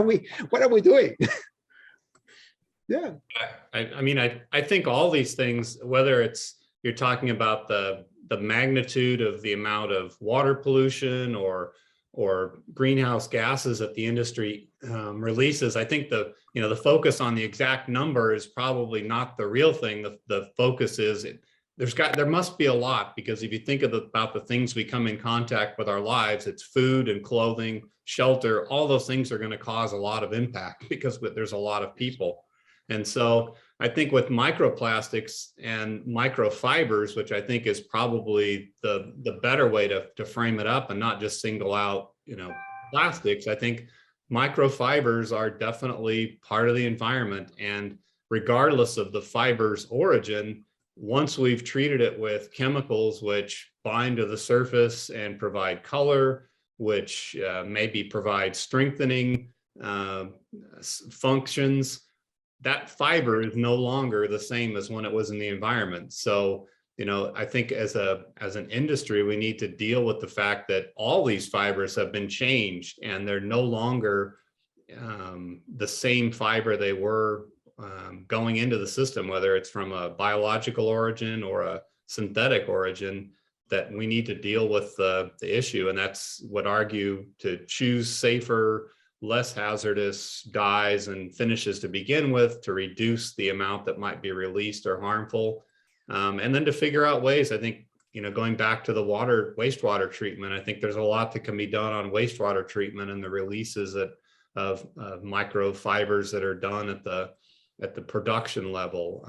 mean, what are we doing? Yeah. I think all these things, whether it's you're talking about the magnitude of the amount of water pollution or greenhouse gases that the industry releases, I think the focus on the exact number is probably not the real thing. The focus is there must be a lot, because if you think about the things we come in contact with our lives, it's food and clothing, shelter, all those things are going to cause a lot of impact because there's a lot of people. And so I think with microplastics and microfibers, which I think is probably the better way to frame it up and not just single out, plastics, I think microfibers are definitely part of the environment. And regardless of the fiber's origin, once we've treated it with chemicals which bind to the surface and provide color, which maybe provide strengthening functions, that fiber is no longer the same as when it was in the environment. So, I think as an industry, we need to deal with the fact that all these fibers have been changed and they're no longer the same fiber they were going into the system, whether it's from a biological origin or a synthetic origin, that we need to deal with the issue. And that's what argue to choose safer, less hazardous dyes and finishes to begin with, to reduce the amount that might be released or harmful. And then to figure out ways, I think, going back to the wastewater treatment, I think there's a lot that can be done on wastewater treatment and the releases that microfibers that are done at the production level.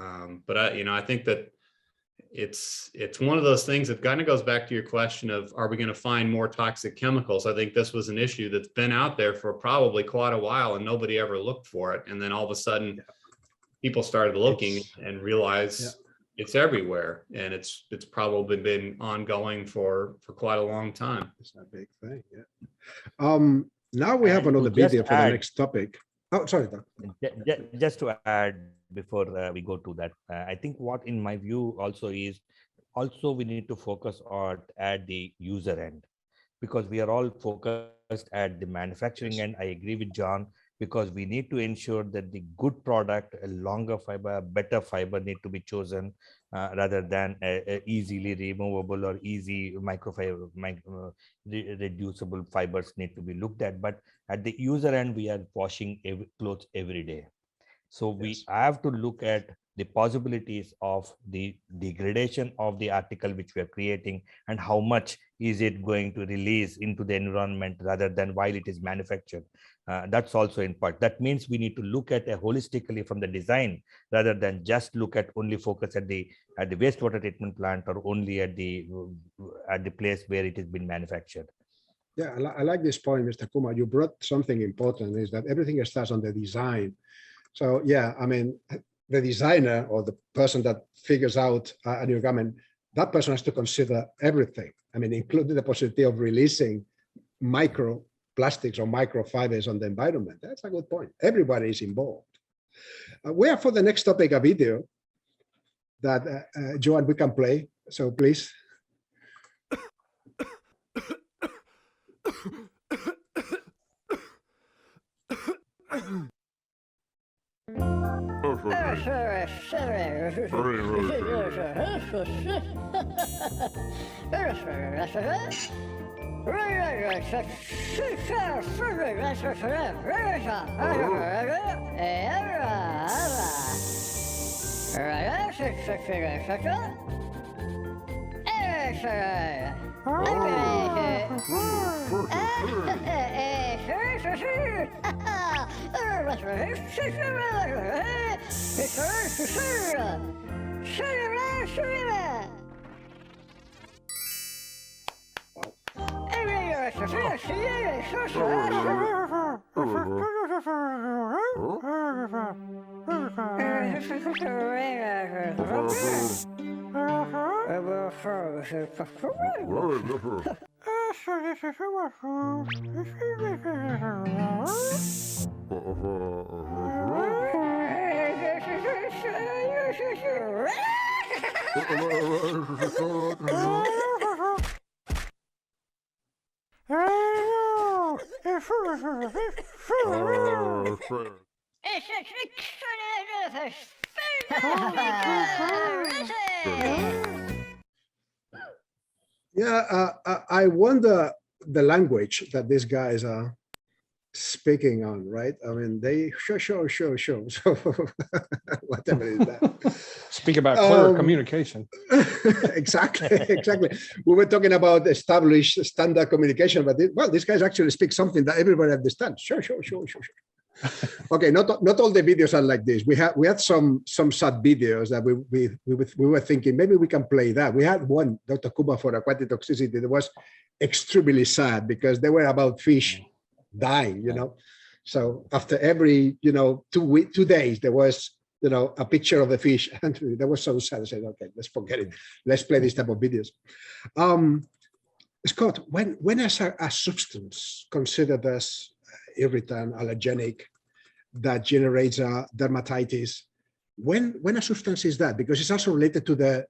But I think that it's one of those things that kind of goes back to your question of, are we going to find more toxic chemicals? I think this was an issue that's been out there for probably quite a while and nobody ever looked for it. And then all of a sudden people started looking and realized it's everywhere. And it's probably been ongoing for quite a long time. It's a big thing. Yeah. Now we have another video for the next topic. Oh, sorry, Doc. Just to add before we go to that, I think what in my view also is, we need to focus on at the user end, because we are all focused at the manufacturing end. I agree with John, because we need to ensure that the good product, a longer fiber, better fiber need to be chosen rather than easily removable or easy microfiber, reducible fibers need to be looked at. But at the user end, we are washing clothes every day. So we have to look at the possibilities of the degradation of the article which we are creating, and how much is it going to release into the environment rather than while it is manufactured. That's also in part. That means we need to look at it holistically from the design, rather than just look at only focus at the wastewater treatment plant, or only at the place where it has been manufactured. Yeah, I like this point, Mr. Kumar. You brought something important, is that everything starts on the design. So yeah, I mean, the designer or the person that figures out a new garment, that person has to consider everything. I mean, including the possibility of releasing microplastics or microfibers on the environment. That's a good point. Everybody is involved. We have for the next topic a video that Joan, we can play. So please. Yeah, I wonder the language that these guys are speaking on, right? I mean, they show. So whatever is that. Speak about clear communication. Exactly. We were talking about established standard communication, but these guys actually speak something that everybody understands. Sure. Okay, not all the videos are like this. We had some sad videos that we were thinking maybe we can play that. We had one, Dr. Kumar, for Aquatic Toxicity, that was extremely sad because they were about fish dying, So after every 2 days there was a picture of the fish, and that was so sad. I said, okay, let's forget it. Let's play this type of videos. Scott, when is a substance considered as irritant, allergenic, that generates dermatitis, when a substance is that? Because it's also related to the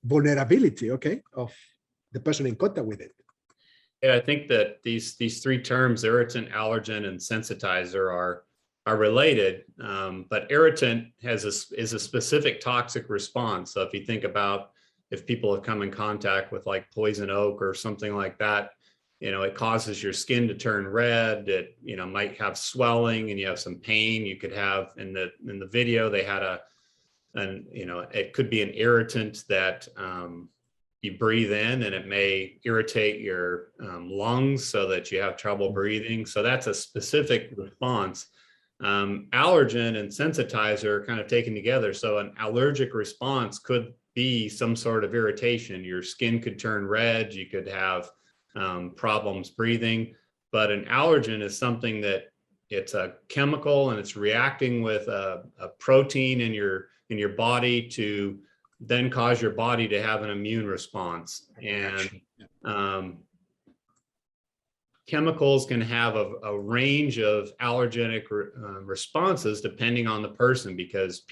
vulnerability, of the person in contact with it. Yeah, I think that these three terms, irritant, allergen, and sensitizer, are related. But irritant is a specific toxic response. So if you think about if people have come in contact with like poison oak or something like that, it causes your skin to turn red. It might have swelling, and you have some pain. You could have in the video they had it could be an irritant that you breathe in and it may irritate your lungs so that you have trouble breathing. So that's a specific response. Allergen and sensitizer are kind of taken together. So an allergic response could be some sort of irritation. Your skin could turn red. You could have problems breathing. But an allergen is something that it's a chemical and it's reacting with a protein in your body to then cause your body to have an immune response. And chemicals can have a range of allergenic responses depending on the person, because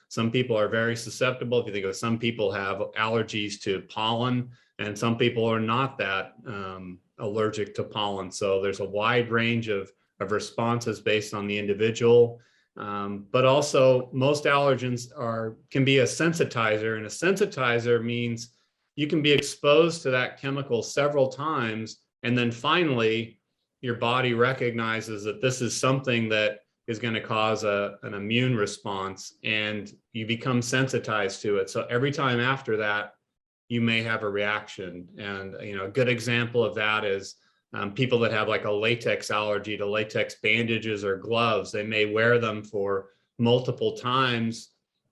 some people are very susceptible. If you think of, some people have allergies to pollen and some people are not that allergic to pollen. So there's a wide range of responses based on the individual. But also most allergens can be a sensitizer, and a sensitizer means you can be exposed to that chemical several times, and then finally your body recognizes that this is something that is going to cause an immune response, and you become sensitized to it. So every time after that, you may have a reaction. And a good example of that is people that have like a latex allergy to latex bandages or gloves. They may wear them for multiple times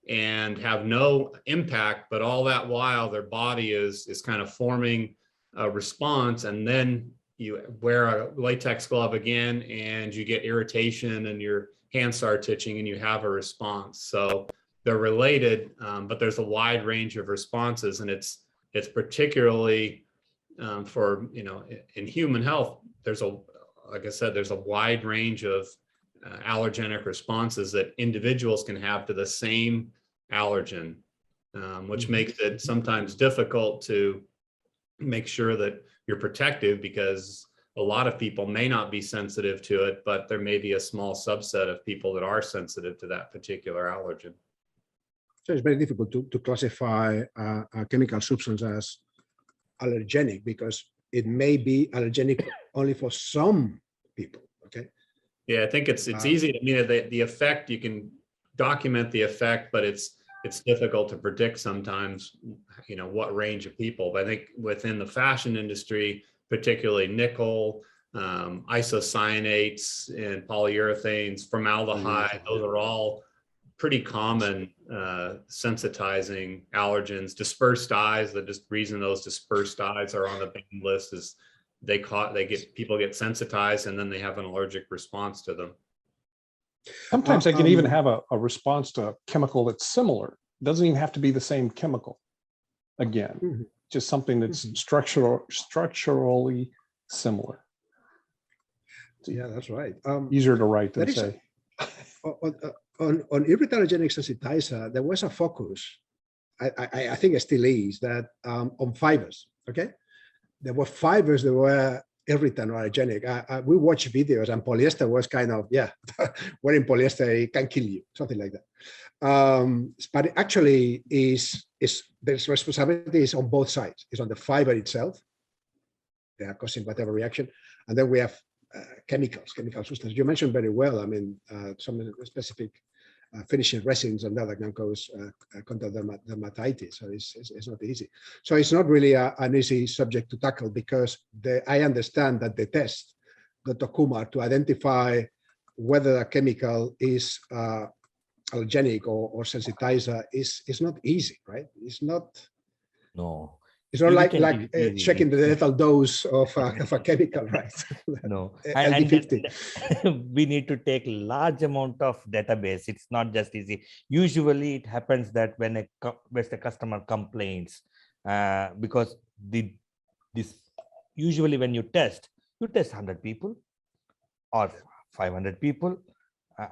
and have no impact, but all that while their body is kind of forming a response, and then you wear a latex glove again and you get irritation and your hands start itching and you have a response. So they're related, but there's a wide range of responses, and it's particularly for, in human health, like I said, there's a wide range of allergenic responses that individuals can have to the same allergen, which makes it sometimes difficult to make sure that you're protective, because a lot of people may not be sensitive to it, but there may be a small subset of people that are sensitive to that particular allergen. So it's very difficult to classify a chemical substance as allergenic, because it may be allergenic only for some people. Okay. Yeah, I think it's easy. I mean, the effect, you can document the effect, but it's difficult to predict sometimes, what range of people. But I think within the fashion industry, particularly nickel, isocyanates and polyurethanes, formaldehyde, those are all pretty common sensitizing allergens. Dispersed dyes, the reason those dispersed dyes are on the ban list is people get sensitized and then they have an allergic response to them. Sometimes they can even have a response to a chemical that's similar. It doesn't even have to be the same chemical. Again, just something that's structurally similar. Yeah, that's right. Easier to write than say. On irritogenic sensitizer, there was a focus, I think it still is, that on fibers, okay? There were fibers that were irritant or allergenic. We watched videos and polyester was kind of, wearing polyester, it can kill you, something like that. But it actually there's responsibilities on both sides. It's on the fiber itself. They are causing whatever reaction. And then we have chemical substances. You mentioned very well, I mean, some specific finishing resins and that can cause contact dermatitis. So it's not easy. So it's not really an easy subject to tackle, because I understand that the test, Dr. Kumar, to identify whether a chemical is allergenic or sensitizer is not easy, right? It's not. No. It's not like checking the lethal dose of a chemical, right? No. and we need to take large amount of database. It's not just easy. Usually it happens that when the customer complains, because usually when you test 100 people or 500 people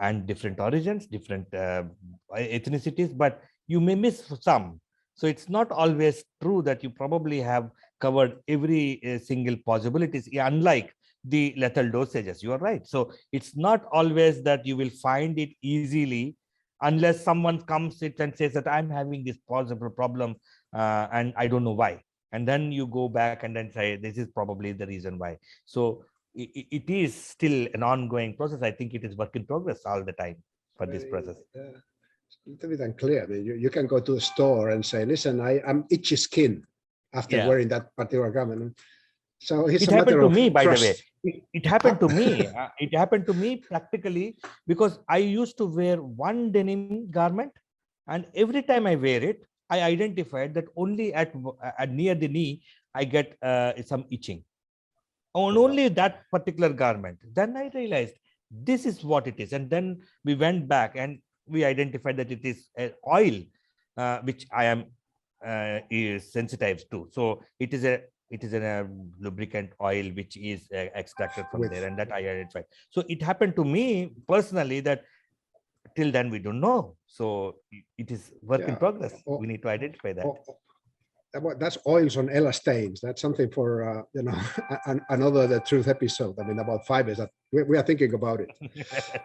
and different origins, different ethnicities, but you may miss some. So it's not always true that you probably have covered every single possibilities, unlike the lethal dosages. You are right. So it's not always that you will find it easily, unless someone comes and says that I'm having this possible problem and I don't know why. And then you go back and then say, this is probably the reason why. So it is still an ongoing process. I think it is work in progress all the time for this process. A little bit unclear. I mean, you can go to a store and say, listen, I'm itchy skin. after Yeah. wearing that particular garment. So it's It a matter happened to of me, by the way. trust. It happened to me. It happened to me practically because I used to wear one denim garment, and every time I wear it, I identified that only at near the knee I get some itching on only that particular garment. Then I realized this is what it is, and then we went back and we identified that it is oil, which I am is sensitive to. So it is a lubricant oil which is extracted from there, and that I identified. So it happened to me personally that till then we don't know. So it is work in progress. We need to identify that. That's oils on elastains. That's something for another The Truth episode. I mean, about fibers that we are thinking about it.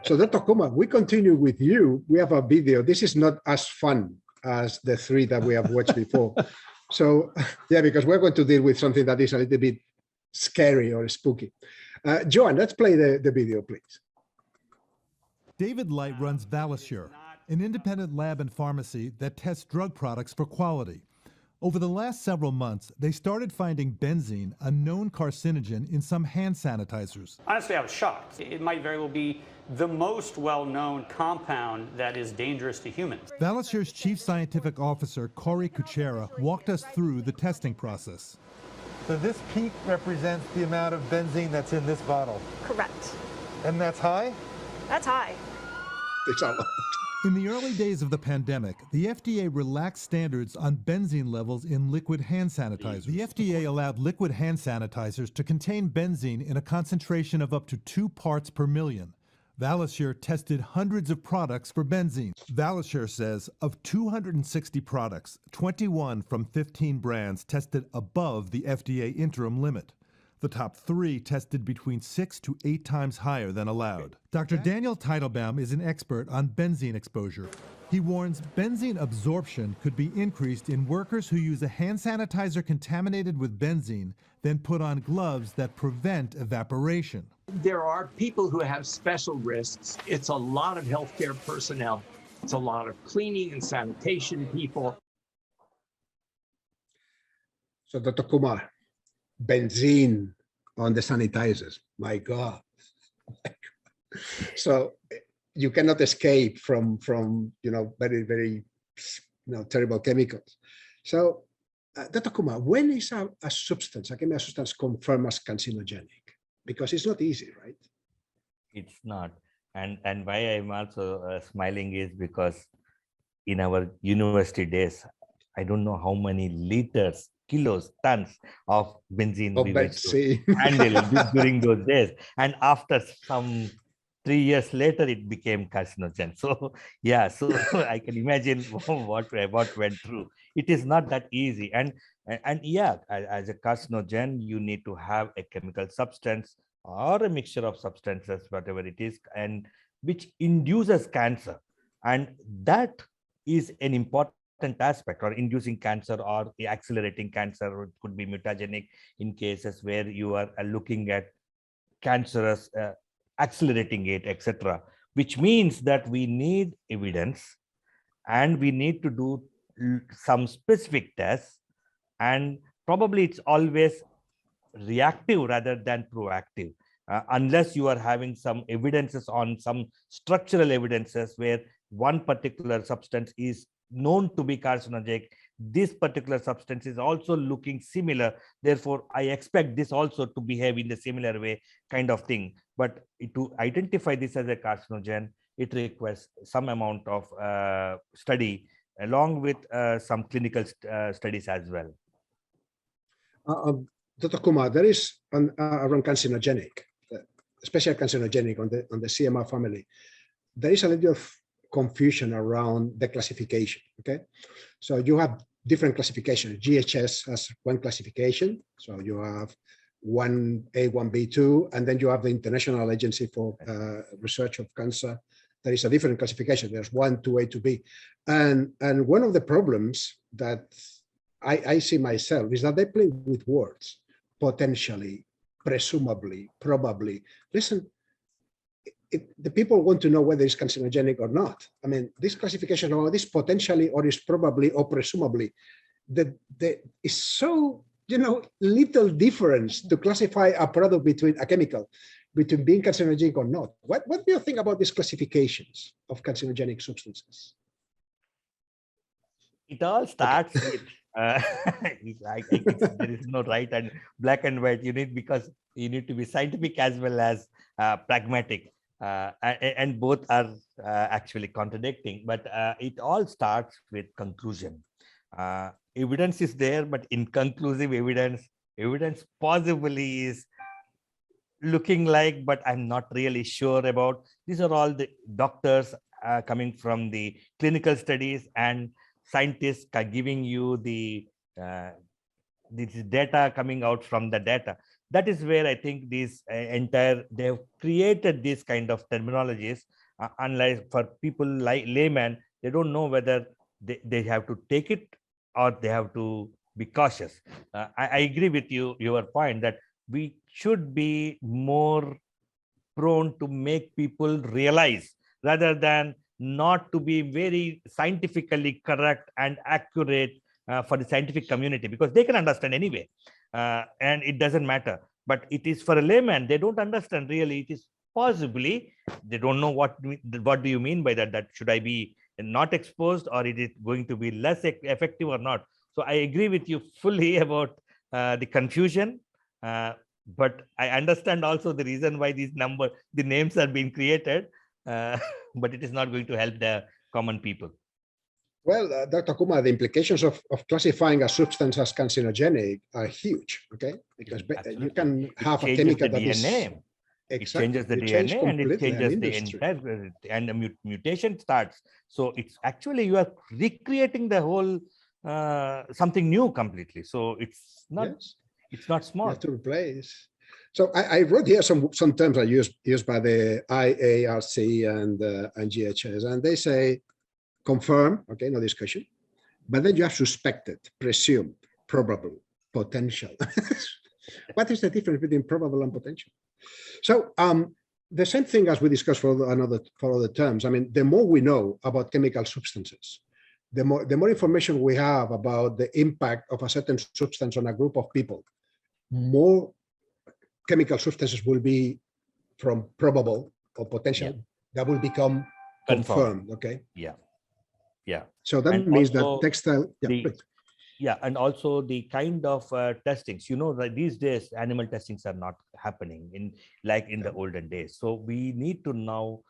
So Dr. Kumar, we continue with you. We have a video. This is not as fun as the three that we have watched before. So yeah, because we're going to deal with something that is a little bit scary or spooky. Joan, let's play the video, please. David Light runs Valasure, an independent lab and pharmacy that tests drug products for quality. Over the last several months, they started finding benzene, a known carcinogen, in some hand sanitizers. Honestly, I was shocked. It might very well be the most well-known compound that is dangerous to humans. Valisure's chief scientific officer, Corey Kuchera, walked us through the testing process. So this peak represents the amount of benzene that's in this bottle. Correct. And that's high? That's high. It's all. In the early days of the pandemic, the FDA relaxed standards on benzene levels in liquid hand sanitizers. The FDA allowed liquid hand sanitizers to contain benzene in a concentration of up to 2 parts per million. Valasure tested hundreds of products for benzene. Valasure says of 260 products, 21 from 15 brands tested above the FDA interim limit. The top 3 tested between 6 to 8 times higher than allowed. Dr. Daniel Teitelbaum is an expert on benzene exposure. He warns benzene absorption could be increased in workers who use a hand sanitizer contaminated with benzene, then put on gloves that prevent evaporation. There are people who have special risks. It's a lot of healthcare personnel. It's a lot of cleaning and sanitation people. So Dr. Kumar, benzene on the sanitizers, my God. So you cannot escape from very, very terrible chemicals. So Dr. Kumar, when is a substance, a chemical substance, confirmed as carcinogenic? Because it's not easy, right? It's not. And why I'm also smiling is because in our university days, I don't know how many liters, kilos, tons of benzene we were to handle during those days. And after some 3 years later, it became carcinogen. So yeah, so I can imagine what went through. It is not that easy. And yeah, as a carcinogen, you need to have a chemical substance or a mixture of substances, whatever it is, and which induces cancer. And that is an important aspect, or inducing cancer or accelerating cancer, or it could be mutagenic in cases where you are looking at cancerous, accelerating it, etc. Which means that we need evidence and we need to do some specific tests, and probably it's always reactive rather than proactive, unless you are having some evidences on some structural evidences where one particular substance is known to be carcinogenic. This particular substance is also looking similar, therefore I expect this also to behave in the similar way, kind of thing. But to identify this as a carcinogen, it requires some amount of study along with some clinical studies as well. Dr. Kumar, there is around carcinogenic, especially carcinogenic on the CMR family, there is a little of confusion around the classification. Okay, so you have different classifications. GHS has one classification, so you have 1A, 1B, 2, and then you have the International Agency for Research of Cancer. There is a different classification. There's 1, 2A, 2B, and one of the problems that I see myself is that they play with words. Potentially, presumably, probably. Listen, the people want to know whether it's carcinogenic or not. I mean, this classification of this potentially or is probably or presumably, is so, little difference to classify a product between a chemical, between being carcinogenic or not. What do you think about these classifications of carcinogenic substances? It all starts with there is no right and black and white. Because you need to be scientific as well as pragmatic, and both are actually contradicting. But it all starts with conclusion. Evidence is there, but inconclusive evidence possibly is looking like, but I'm not really sure about. These are all the doctors coming from the clinical studies, and scientists are giving you the this data coming out from the data. That is where I think these they have created these kind of terminologies. Unlike for people like layman, they don't know whether they have to take it or they have to be cautious. I agree with your point that we should be more prone to make people realize rather than not to be very scientifically correct and accurate for the scientific community, because they can understand anyway, and it doesn't matter. But it is for a layman, they don't understand really. It is possibly they don't know what do you mean by that? That should I be not exposed, or is it going to be less effective or not? So I agree with you fully about the confusion. But I understand also the reason why the names are being created, but it is not going to help the common people. Well, Dr. Kumar, the implications of classifying a substance as carcinogenic are huge, okay? Because you can have a chemical that is... It changes the DNA and it changes the entire, and the mutation starts. So it's actually, you are recreating the whole, something new completely. So it's not, it's not small. You have to replace. So I wrote here some terms are used by the IARC and GHS, and they say confirm, okay, no discussion, but then you have suspected, presumed, probable, potential. What is the difference between probable and potential? So the same thing as we discussed for other terms. I mean, the more we know about chemical substances, the more information we have about the impact of a certain substance on a group of people, more chemical substances will be from probable or potential that will become confirmed. Okay. Yeah. So that means that textile. And also the kind of testings, these days animal testings are not happening in the olden days. So we need to now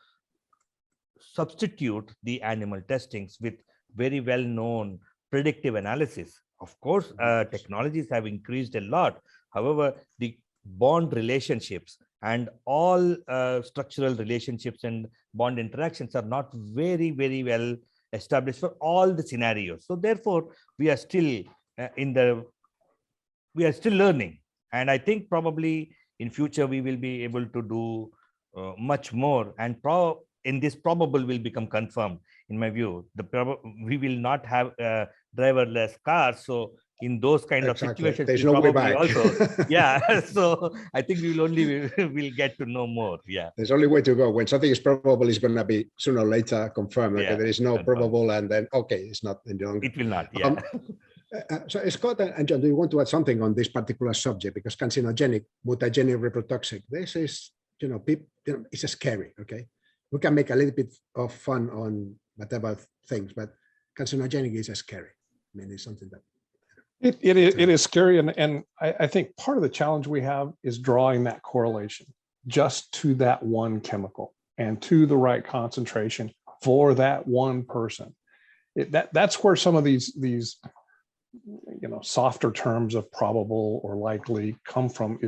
substitute the animal testings with very well-known predictive analysis. Of course, technologies have increased a lot. However, the bond relationships and all structural relationships and bond interactions are not very, very well established for all the scenarios. So therefore, we are still learning. And I think probably in future, we will be able to do much more. And in this probable will become confirmed, in my view. We will not have driverless cars. So in those kind of situations, there's no way back. So I think we will get to know more. There's only way to go. When something is probable, it's going to be sooner or later confirmed. Okay, there is no probable, and then it's not any longer. It will not. So Scott and John, do you want to add something on this particular subject? Because carcinogenic, mutagenic, reprotoxic, this is it's scary. Okay, we can make a little bit of fun on whatever things, but carcinogenic is scary. I mean, it's something that. It is scary, and I think part of the challenge we have is drawing that correlation just to that one chemical and to the right concentration for that one person. That's where some of these softer terms of probable or likely come from.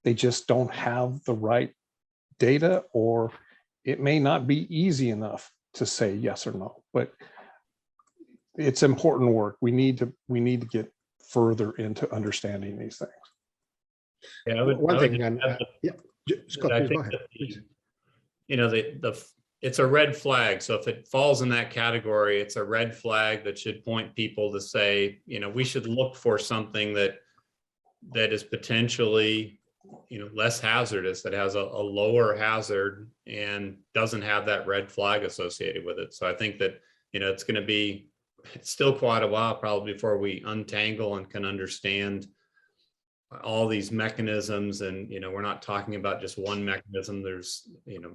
They just don't have the right data, or it may not be easy enough to say yes or no. But it's important work. We need to get further into understanding these things. Scott, please go ahead. It's a red flag. So if it falls in that category, it's a red flag that should point people to say, we should look for something that is potentially, less hazardous, that has a lower hazard and doesn't have that red flag associated with it. So I think that, it's going to be it's still quite a while probably before we untangle and can understand all these mechanisms. And, we're not talking about just one mechanism. There's,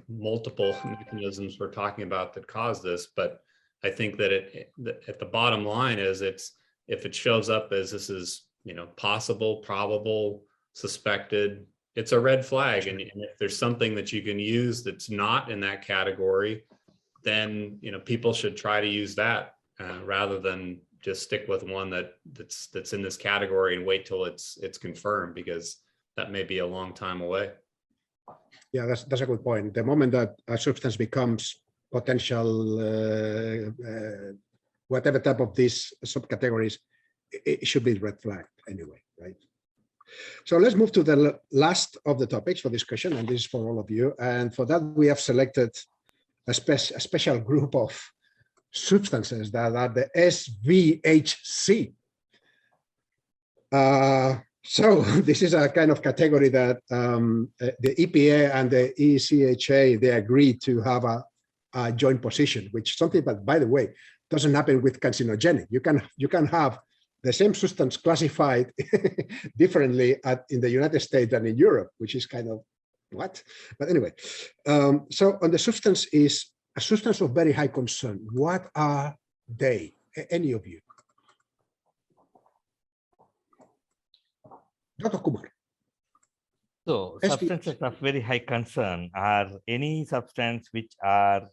multiple mechanisms we're talking about that cause this. But I think that at the bottom line is if it shows up as this is, possible, probable, suspected, it's a red flag. And if there's something that you can use that's not in that category, then, people should try to use that rather than just stick with one that's in this category and wait till it's confirmed, because that may be a long time away. Yeah, that's a good point. The moment that a substance becomes potential, whatever type of these subcategories, it should be red flagged anyway, right? So let's move to the last of the topics for discussion, and this is for all of you. And for that, we have selected a special group of substances that are the ZDHC. So this is a kind of category that the EPA and the ECHA, they agreed to have a joint position, which is something that, by the way, doesn't happen with carcinogenic. You can have the same substance classified differently in the United States than in Europe, which is kind of what? But anyway, so on the substance is a substance of very high concern. What are they? Any of you? Dr. Kumar. So substances of very high concern are any substance which are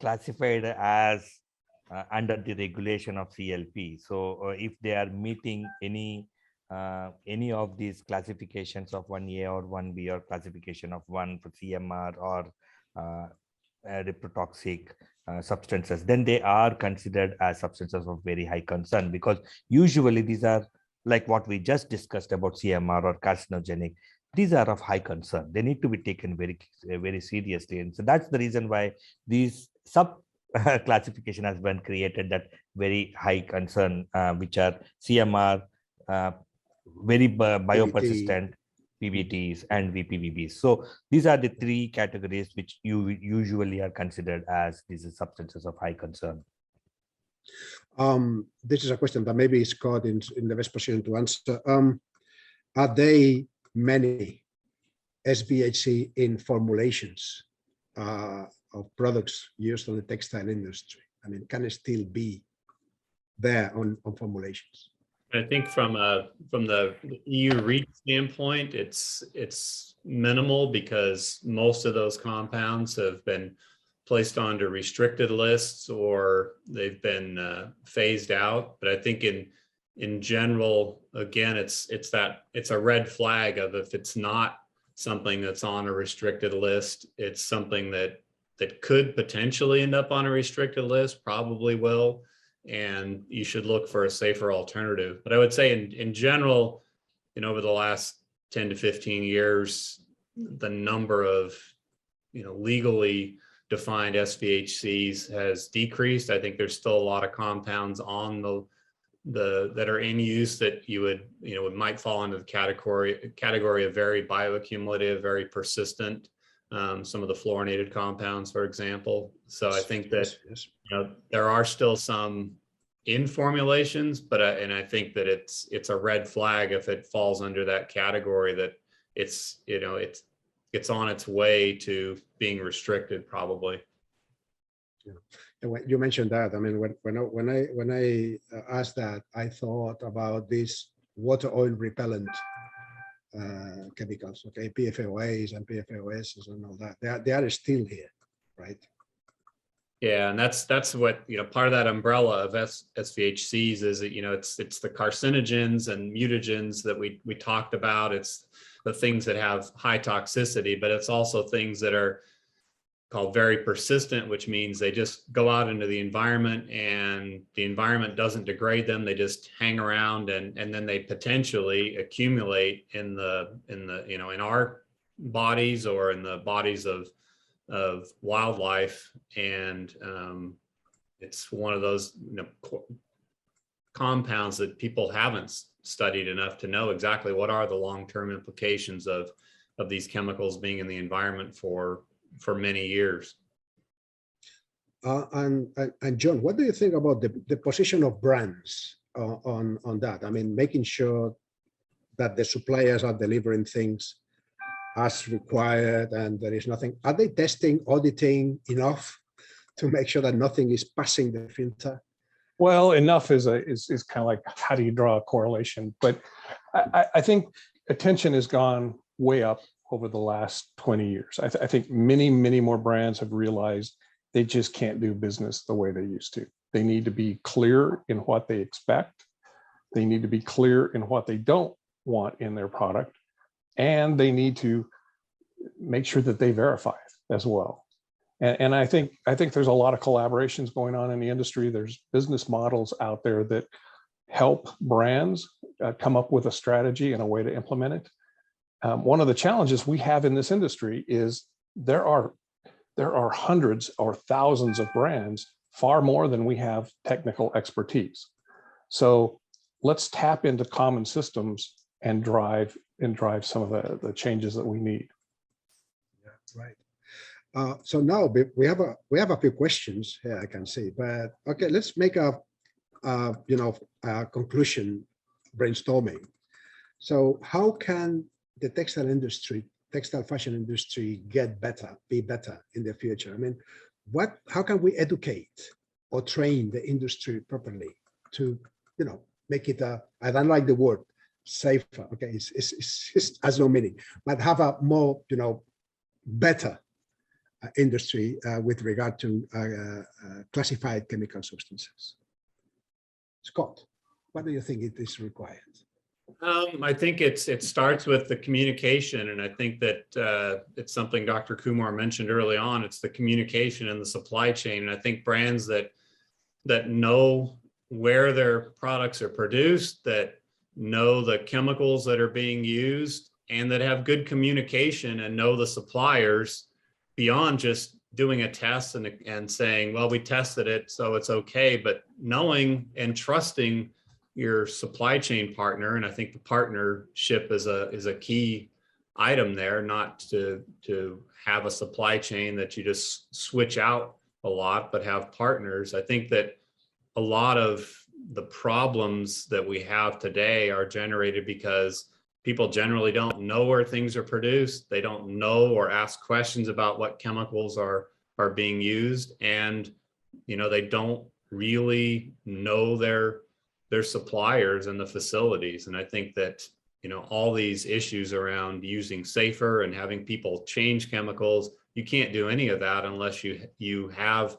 classified as under the regulation of CLP. So if they are meeting any of these classifications of 1A or 1B, or classification of 1 for CMR or reprotoxic substances, then they are considered as substances of very high concern, because usually these are like what we just discussed about CMR or carcinogenic. These are of high concern. They need to be taken very, very seriously. And so that's the reason why these sub classification has been created, that very high concern, which are CMR, very biopersistent, PBTs, and VPVBs. So these are the three categories which you usually are considered as these substances of high concern. This is a question that maybe Scott in the best position to answer. Are they many ZDHC in formulations of products used in the textile industry? I mean, can it still be there on formulations? I think from the EU REACH standpoint, it's minimal, because most of those compounds have been placed onto restricted lists or they've been phased out. But I think in general, again, it's a red flag of, if it's not something that's on a restricted list, it's something that could potentially end up on a restricted list, probably will, and you should look for a safer alternative. But I would say in general, over the last 10 to 15 years, the number of legally defined SVHCs has decreased. I think there's still a lot of compounds on that are in use that you would might fall into the category of very bioaccumulative, very persistent. Some of the fluorinated compounds, for example. So I think that there are still some in formulations, but and I think that it's a red flag if it falls under that category, that it's on its way to being restricted, probably. Yeah. And when you mentioned that, I mean, when I asked that, I thought about these water oil repellent chemicals, okay, PFOAs and PFOSs and all that. They are still here, right? Yeah, and that's what part of that umbrella of SVHCs is that it's the carcinogens and mutagens that we talked about. It's the things that have high toxicity, but it's also things that are called very persistent, which means they just go out into the environment and the environment doesn't degrade them. They just hang around and then they potentially accumulate in in our bodies or in the bodies of wildlife. And it's one of those compounds that people haven't studied enough to know exactly what are the long-term implications of these chemicals being in the environment for many years. And John, what do you think about the position of brands on that? I mean, making sure that the suppliers are delivering things as required and there is nothing. Are they testing, auditing enough to make sure that nothing is passing the filter? Well, enough is kind of like, how do you draw a correlation? But I think attention has gone way up over the last 20 years. I think many more brands have realized they just can't do business the way they used to. They need to be clear in what they expect. They need to be clear in what they don't want in their product. And they need to make sure that they verify it as well. And I think there's a lot of collaborations going on in the industry. There's business models out there that help brands come up with a strategy and a way to implement it. One of the challenges we have in this industry is there are hundreds or thousands of brands, far more than we have technical expertise. So let's tap into common systems and drive some of the changes that we need. Yeah, right. So now we have a few questions here, I can see, but okay, let's make a conclusion brainstorming. So how can the textile fashion industry be better in the future? I mean, how can we educate or train the industry properly to, make it I don't like the word safer, okay, it has no meaning, but have a more, better industry with regard to classified chemical substances. Scott, what do you think it is required? I think it starts with the communication, and I think that it's something Dr. Kumar mentioned early on. It's the communication and the supply chain, and I think brands that know where their products are produced, that know the chemicals that are being used, and that have good communication and know the suppliers beyond just doing a test and saying, well, we tested it, so it's okay, but knowing and trusting your supply chain partner. And I think the partnership is a key item there, not to have a supply chain that you just switch out a lot, but have partners. I think that a lot of the problems that we have today are generated because people generally don't know where things are produced. They don't know or ask questions about what chemicals are being used. And, they don't really know their suppliers and the facilities. And I think that, all these issues around using safer and having people change chemicals, you can't do any of that unless you have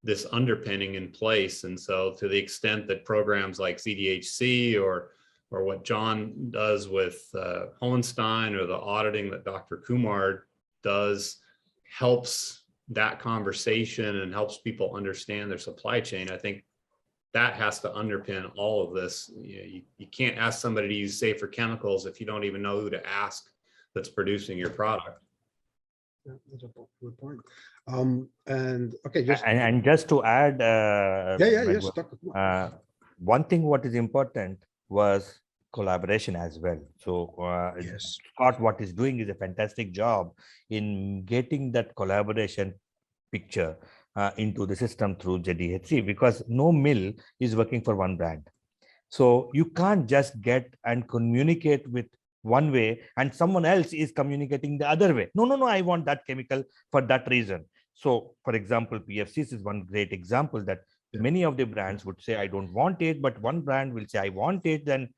this underpinning in place. And so to the extent that programs like ZDHC or what John does with Hohenstein or the auditing that Dr. Kumar does helps that conversation and helps people understand their supply chain, I think that has to underpin all of this. You can't ask somebody to use safer chemicals if you don't even know who to ask that's producing your product. Yeah, that's a good point. And okay, and just to add, yes, one thing what is important was collaboration as well. So yes, Scott, what is doing is a fantastic job in getting that collaboration picture into the system through ZDHC, because no mill is working for one brand. So you can't just get and communicate with one way and someone else is communicating the other way. No, I want that chemical for that reason. So for example, PFCs is one great example that many of the brands would say, I don't want it, but one brand will say, I want it, then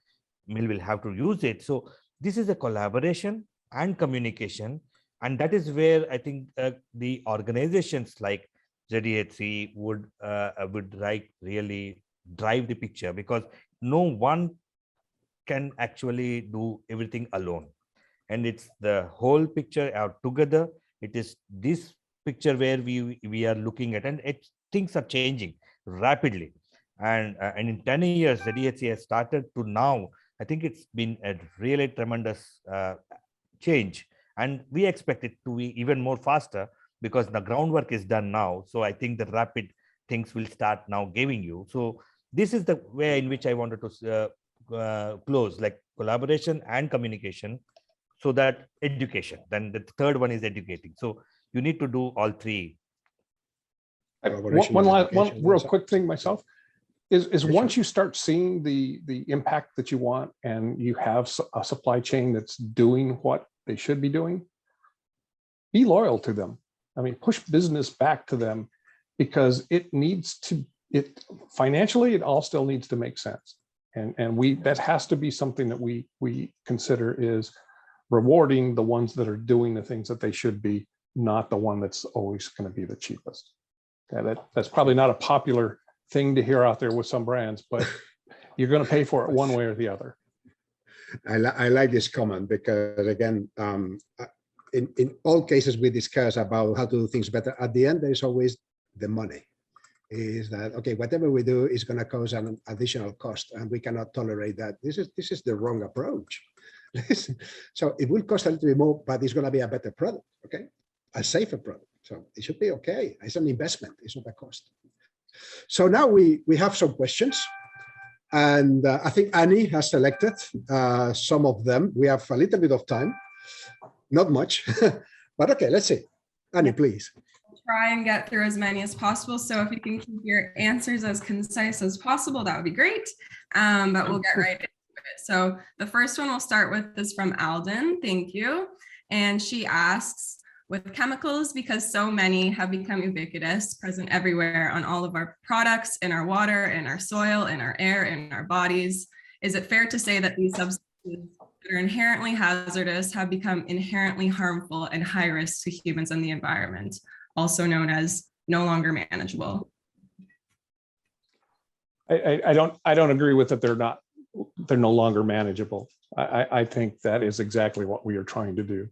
mill will have to use it. So this is a collaboration and communication. And that is where I think the organizations like ZDHC would really drive the picture, because no one can actually do everything alone. And it's the whole picture out together. It is this picture where we are looking at, and things are changing rapidly. And in 10 years, ZDHC has started to now, I think it's been a really tremendous change. And we expect it to be even more faster because the groundwork is done now. So I think the rapid things will start now giving you. So this is the way in which I wanted to close, like collaboration and communication, so that education. Then the third one is educating. So you need to do all three. collaboration One and real education. quick thing myself is Yeah, once sure. you start seeing the impact that you want and you have a supply chain that's doing what they should be doing, be loyal to them. I mean, push business back to them, because it needs to, financially, it all still needs to make sense. And that has to be something that we consider is rewarding the ones that are doing the things that they should be, not the one that's always going to be the cheapest. Yeah, that's probably not a popular thing to hear out there with some brands, but you're going to pay for it one way or the other. I like this comment because, again, in all cases we discuss about how to do things better, at the end, there's always the money. Is that, okay, whatever we do is going to cause an additional cost, and we cannot tolerate that. This is the wrong approach. So it will cost a little bit more, but it's going to be a better product, okay? A safer product. So it should be okay. It's an investment. It's not a cost. So now we have some questions. And I think Annie has selected some of them. We have a little bit of time, not much, but okay, let's see. Annie, please. Try and get through as many as possible. So if you can keep your answers as concise as possible, that would be great. But we'll get right into it. So the first one we'll start with is from Alden. Thank you. And she asks, with chemicals, because so many have become ubiquitous, present everywhere on all of our products, in our water, in our soil, in our air, in our bodies, is it fair to say that these substances that are inherently hazardous have become inherently harmful and high risk to humans and the environment, also known as no longer manageable? I don't agree with that. They're no longer manageable. I think that is exactly what we are trying to do,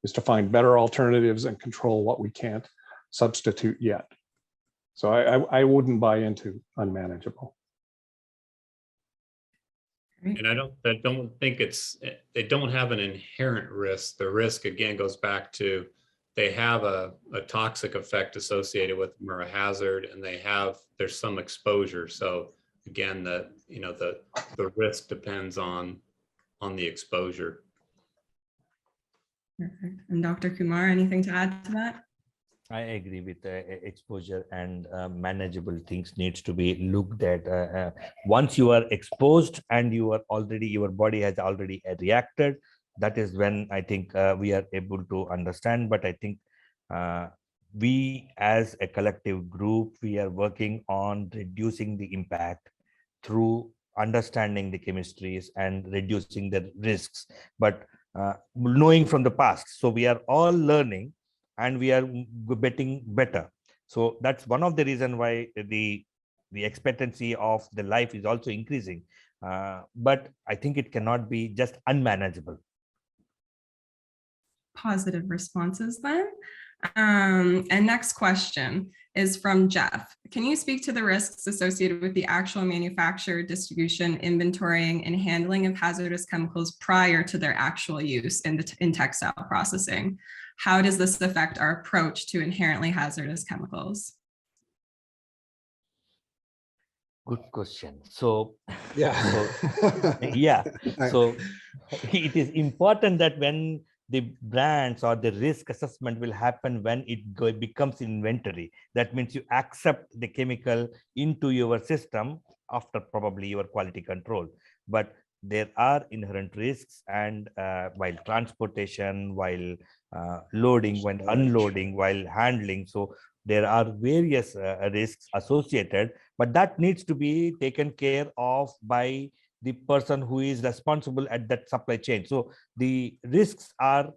is to find better alternatives and control what we can't substitute yet. So I wouldn't buy into unmanageable. And I don't think they don't have an inherent risk. The risk, again, goes back to they have a toxic effect associated with them, or a hazard, and there's some exposure. So again, the risk depends on the exposure. Perfect. And Dr. Kumar, anything to add to that? I agree with exposure, and manageable things needs to be looked at. Once you are exposed and your body has already reacted, that is when I think we are able to understand. But I think we as a collective group, we are working on reducing the impact through understanding the chemistries and reducing the risks, but knowing from the past. So we are all learning and we are getting better. So that's one of the reasons why the expectancy of the life is also increasing. But I think it cannot be just unmanageable. Positive responses then. And next question is from Jeff. Can you speak to the risks associated with the actual manufacture, distribution, inventorying, and handling of hazardous chemicals prior to their actual use in textile processing? How does this affect our approach to inherently hazardous chemicals? Good question. So Yeah. So it is important that when the brands or the risk assessment will happen when it becomes inventory. That means you accept the chemical into your system after probably your quality control. But there are inherent risks, and while transportation, while loading, when unloading, while handling. So there are various risks associated, but that needs to be taken care of by the person who is responsible at that supply chain. So the risks are